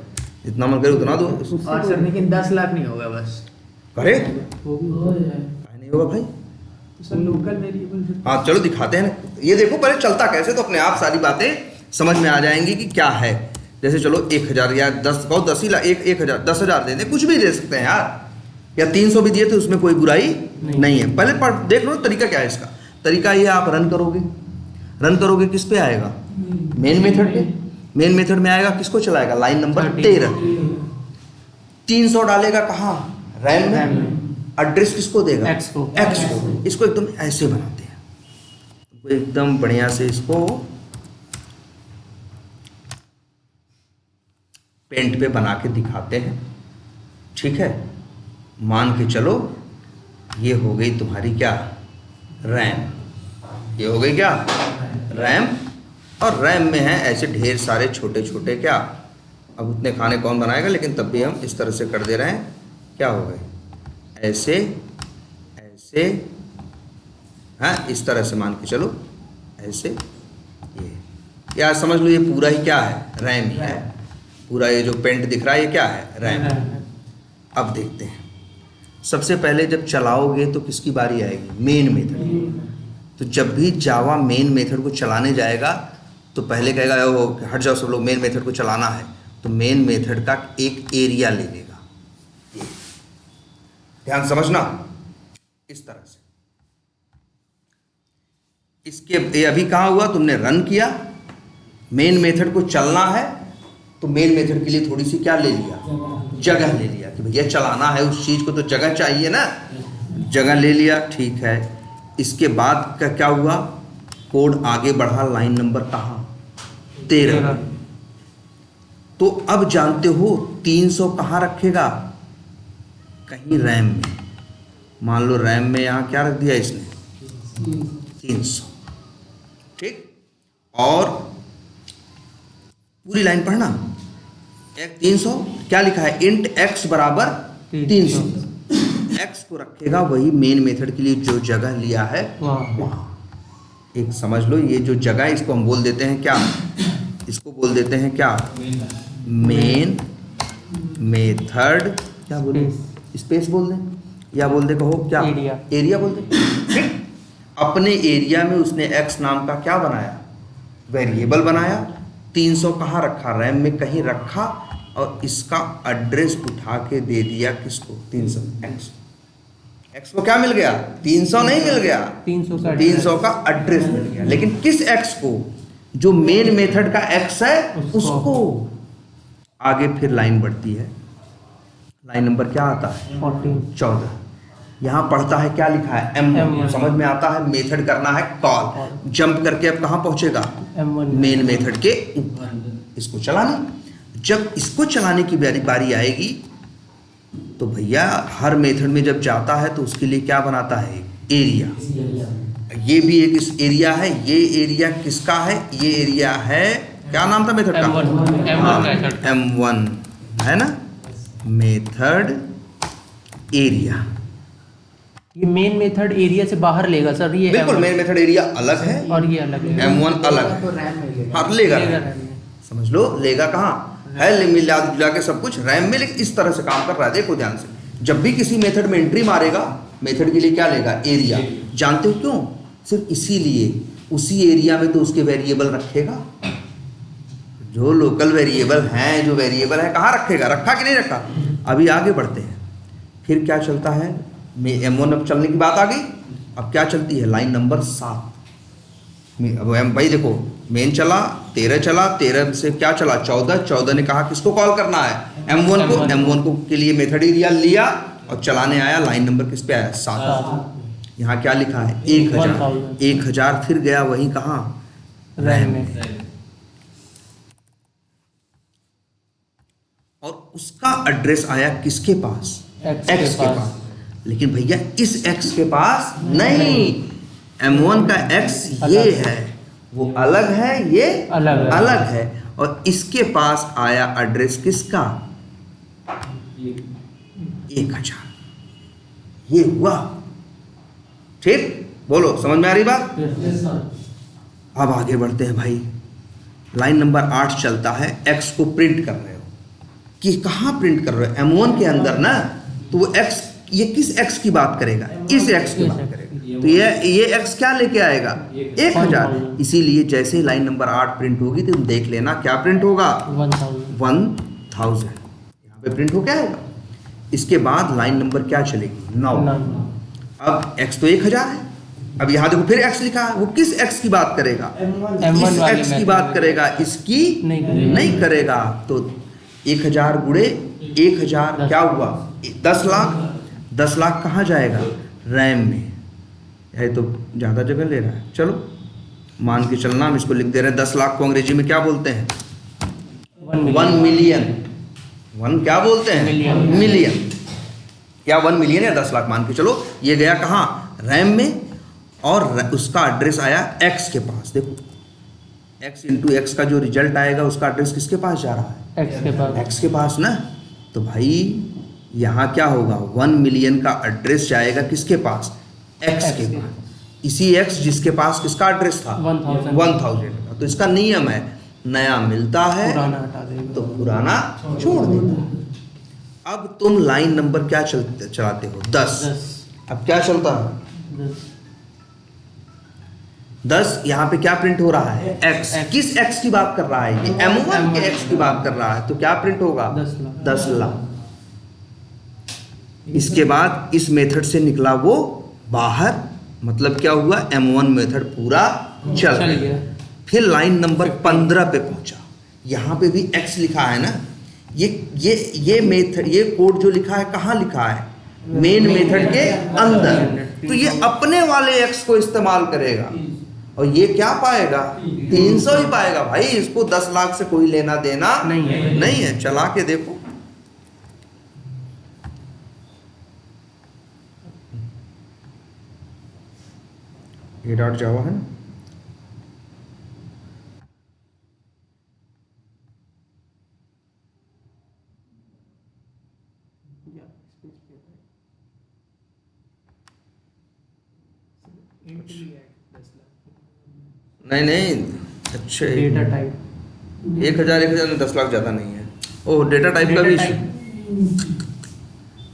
जितना मन करे उतना दो। और सर लेकिन 10 लाख नहीं होगा बस। अरे वो भी हो जाए, नहीं होगा भाई। तो सर लोकल वेरिएबल। हाँ चलो दिखाते हैं। ये देखो पहले चलता कैसे, तो अपने आप सारी बातें समझ में आ जाएंगी कि क्या है। जैसे चलो 1000 या 10 कहो 10 ही 1000 10,000 दे दें, कुछ भी दे सकते हैं यार, या 300 भी दिए तो उसमें कोई बुराई नहीं है। पहले देख लो तरीका क्या है इसका। तरीका ये, आप रन करोगे किस पे आएगा? मेन मेथड पे। मेन मेथड में आएगा, किसको चलाएगा? Line number 13। 300 डालेगा कहाँ? रैम में। एड्रेस किसको देगा? x को। इसको एकदम ऐसे बनाते हैं, एकदम बढ़िया से इसको पेंट पे बना के दिखाते हैं, ठीक है। मान के चलो ये हो गई तुम्हारी क्या? रैम। ये हो गई क्या? रैम। और रैम में है ऐसे ढेर सारे छोटे छोटे क्या, अब उतने खाने कौन बनाएगा, लेकिन तब भी हम इस तरह से कर दे रहे हैं। क्या हो गए? ऐसे ऐसे, हाँ इस तरह से मान के चलो, ऐसे ये, या समझ लो ये पूरा ही क्या है? रैम ही है पूरा। ये जो पेंट दिख रहा है ये क्या है? रैम। अब देखते हैं, सबसे पहले जब चलाओगे तो किसकी बारी आएगी? Main method. तो जब भी जावा मेन मेथड को चलाने जाएगा तो पहले कहेगा वो हट जाओ सब लोग, मेन मेथड को चलाना है। तो मेन मेथड का एक एरिया ले लेगा, ध्यान समझना, इस तरह से। इसके ये अभी कहाँ हुआ? तुमने रन किया, मेन मेथड को चलना है तो मेन मेथड के लिए थोड़ी सी क्या ले लिया? जगह ले लिया कि भैया चलाना है उस चीज़ को तो जगह चाहिए ना, जगह ले लिया, ठीक है। इसके बाद का क्या हुआ? कोड आगे बढ़ा, लाइन नंबर कहाँ? 13। तो अब जानते हो 300 कहाँ रखेगा? कहीं रैम में। मान लो रैम में यहाँ क्या रख दिया इसने? 300, ठीक। और पूरी लाइन पढ़ना, 300 क्या लिखा है? इंट x बराबर 300। x को रखेगा वही मेन मेथड के लिए जो जगह लिया है वहाँ। एक समझ लो, ये जो जगह है इसको हम बोल देते हैं क्या? इसको बोल देते हैं क्या? Main method. क्या बोले? स्पेस बोल दें या बोल दे, कहो क्या? एरिया बोल दे। अपने एरिया में उसने x नाम का क्या बनाया? वेरिएबल बनाया। 300 कहाँ रखा? रैम में कहीं रखा, और इसका एड्रेस उठा के दे दिया किसको? 300 x। एक्स को क्या मिल गया, 300 नहीं मिल गया, 300 का एड्रेस मिल गया। लेकिन किस एक्स को, जो मेन मेथड का एक्स है उसको। आगे फिर लाइन बढ़ती है, लाइन नंबर क्या आता है, 14। यहाँ पढ़ता है क्या लिखा है, M1। समझ में आता है, मेथड करना है कॉल, जंप करके अब कहाँ पहुंचेगा, मेन मेथड के ऊपर, इसको चलाने। जब इसको चलाने की बारी आएगी तो भैया हर मेथड में जब जाता है तो उसके लिए क्या बनाता है, एरिया। ये भी एक इस एरिया है, ये एरिया किसका है, ये एरिया है, क्या नाम था मेथड का, M1 है ना, मेथड एरिया। ये मेन मेथड एरिया से बाहर लेगा सर, ये बिल्कुल मेन मेथड एरिया अलग है और ये अलग है, M1 अलग है। तो रैम में लेगा। हाँ लेगा, समझ लो लेगा कहाँ है, मिला जुला के सब कुछ रैम में, लेकिन इस तरह से काम कर रहा है। देखो ध्यान से, जब भी किसी मेथड में एंट्री मारेगा, मेथड के लिए क्या लेगा, एरिया। जानते हो क्यों, सिर्फ इसीलिए, उसी एरिया में तो उसके वेरिएबल रखेगा, जो लोकल वेरिएबल हैं, जो वेरिएबल है कहाँ रखेगा, रखा कि नहीं रखा। अभी आगे बढ़ते हैं, फिर क्या चलता है, M1 अब चलने की बात आ गई, अब क्या चलती है, लाइन नंबर 7। अब भाई देखो, मेन चला 13, चला 13 से क्या चला, 14 ने कहा किसको कॉल करना है, M1 को। M1 को के लिए मेथड एरिया लिया और चलाने आया, लाइन नंबर किस पे आया, 7। यहाँ क्या लिखा है, 1000। 1000 फिर गया वहीं कहाँ, रैम में, और उसका एड्रेस आया किसके पास, एक्स के पास। लेकिन भैया इस एक्स के पास नहीं, M1 का एक्स ये है, वो अलग है, ये अलग है। और इसके पास आया एड्रेस किसका, 1000। ये हुआ, ठीक, बोलो समझ में आ रही बात। अब आगे बढ़ते हैं भाई, लाइन नंबर 8 चलता है, एक्स को प्रिंट कर रहे हो, कि कहाँ प्रिंट कर रहे हो, M1 के अंदर ना, तो वो एक्स, ये किस एक्स की बात करेगा, इस एक्स की बात करेगा। तो ये एक्स क्या लेके आएगा, 1000। इसीलिए जैसे लाइन नंबर 8 प्रिंट होगी तो तुम देख लेना क्या प्रिंट होगा, 1000 यहाँ पे प्रिंट हो क्या आएगा। इसके बाद लाइन नंबर क्या चलेगी, 9। अब एक्स तो 1000 है, अब यहाँ देखो फिर एक्स लिखा है, वो किस एक्स की बात करेगा, इस एक्स की बात करेगा, इसकी नहीं करेगा। तो 1000 गुणे 1000 क्या हुआ, 10 लाख। 10 लाख कहाँ जाएगा, रैम में, है तो ज़्यादा जगह ले रहा है। चलो मान के चलना, हम इसको लिख दे रहे हैं, 10 लाख को अंग्रेजी में क्या बोलते हैं, 1 मिलियन। 1 क्या बोलते हैं, मिलियन, या 1 मिलियन या 10 लाख मान के चलो। ये गया कहाँ, रैम में, और उसका एड्रेस आया एक्स के पास। देखो x इंटू एक्स का जो रिजल्ट आएगा, उसका एड्रेस किसके पास जा रहा है, एक्स के पास ना। तो भाई यहाँ क्या होगा, 1 मिलियन का एड्रेस जाएगा किसके पास, एक्स के पास। इसी एक्स जिसके पास किसका एड्रेस था, 1000 का। तो इसका नियम है, नया मिलता है तो पुराना छोड़ देता है। अब तुम लाइन नंबर क्या चलाते हो, 10। अब क्या चलता है, 10। यहाँ पे क्या प्रिंट हो रहा है, एक्स। किस एक्स की बात कर रहा है, ये M1 के एक्स की बात कर रहा है। तो क्या प्रिंट होगा, 10 लाख। इसके बाद इस मेथड से निकला वो बाहर, मतलब क्या हुआ, M1 मेथड पूरा चल गया। फिर लाइन नंबर 15 पे पहुंचा, यहाँ पे भी x लिखा है ना। ये मेथड, ये कोड जो लिखा है कहाँ लिखा है, मेन मेथड के अंदर। तो ये अपने वाले x को इस्तेमाल करेगा, और ये क्या पाएगा, 300 ही पाएगा भाई। इसको 10 लाख से कोई लेना देना नहीं है। चला के देखो, ये डॉट जावा है ना, नहीं अच्छे, डेटा टाइप 1000 में 10 लाख ज़्यादा नहीं है। ओह, डेटा टाइप का भी इशू,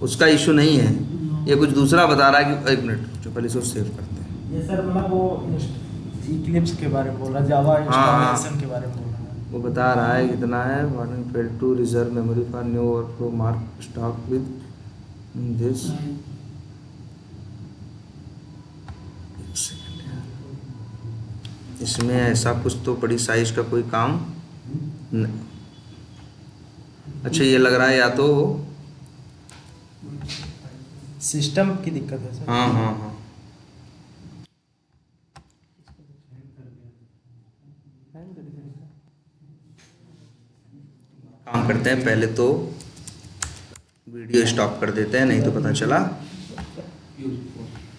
उसका इशू नहीं है। ये कुछ दूसरा बता रहा है कि, एक मिनट जो पहले इसको सेव करते हैं। ये सर मतलब वो इक्लिप्स के बारे में बोल रहा, जावा इंस्टॉलेशन के बारे में बोल रहा है। वो बता रहा है कितना है, warning fail to reserve memory for new overflow mark stock with this इसमें ऐसा कुछ तो बड़ी साइज का कोई काम अच्छा ये लग रहा है या तो सिस्टम की दिक्कत है सर। हाँ हाँ हाँ काम करते हैं, पहले तो वीडियो स्टॉप कर देते हैं, नहीं तो पता चला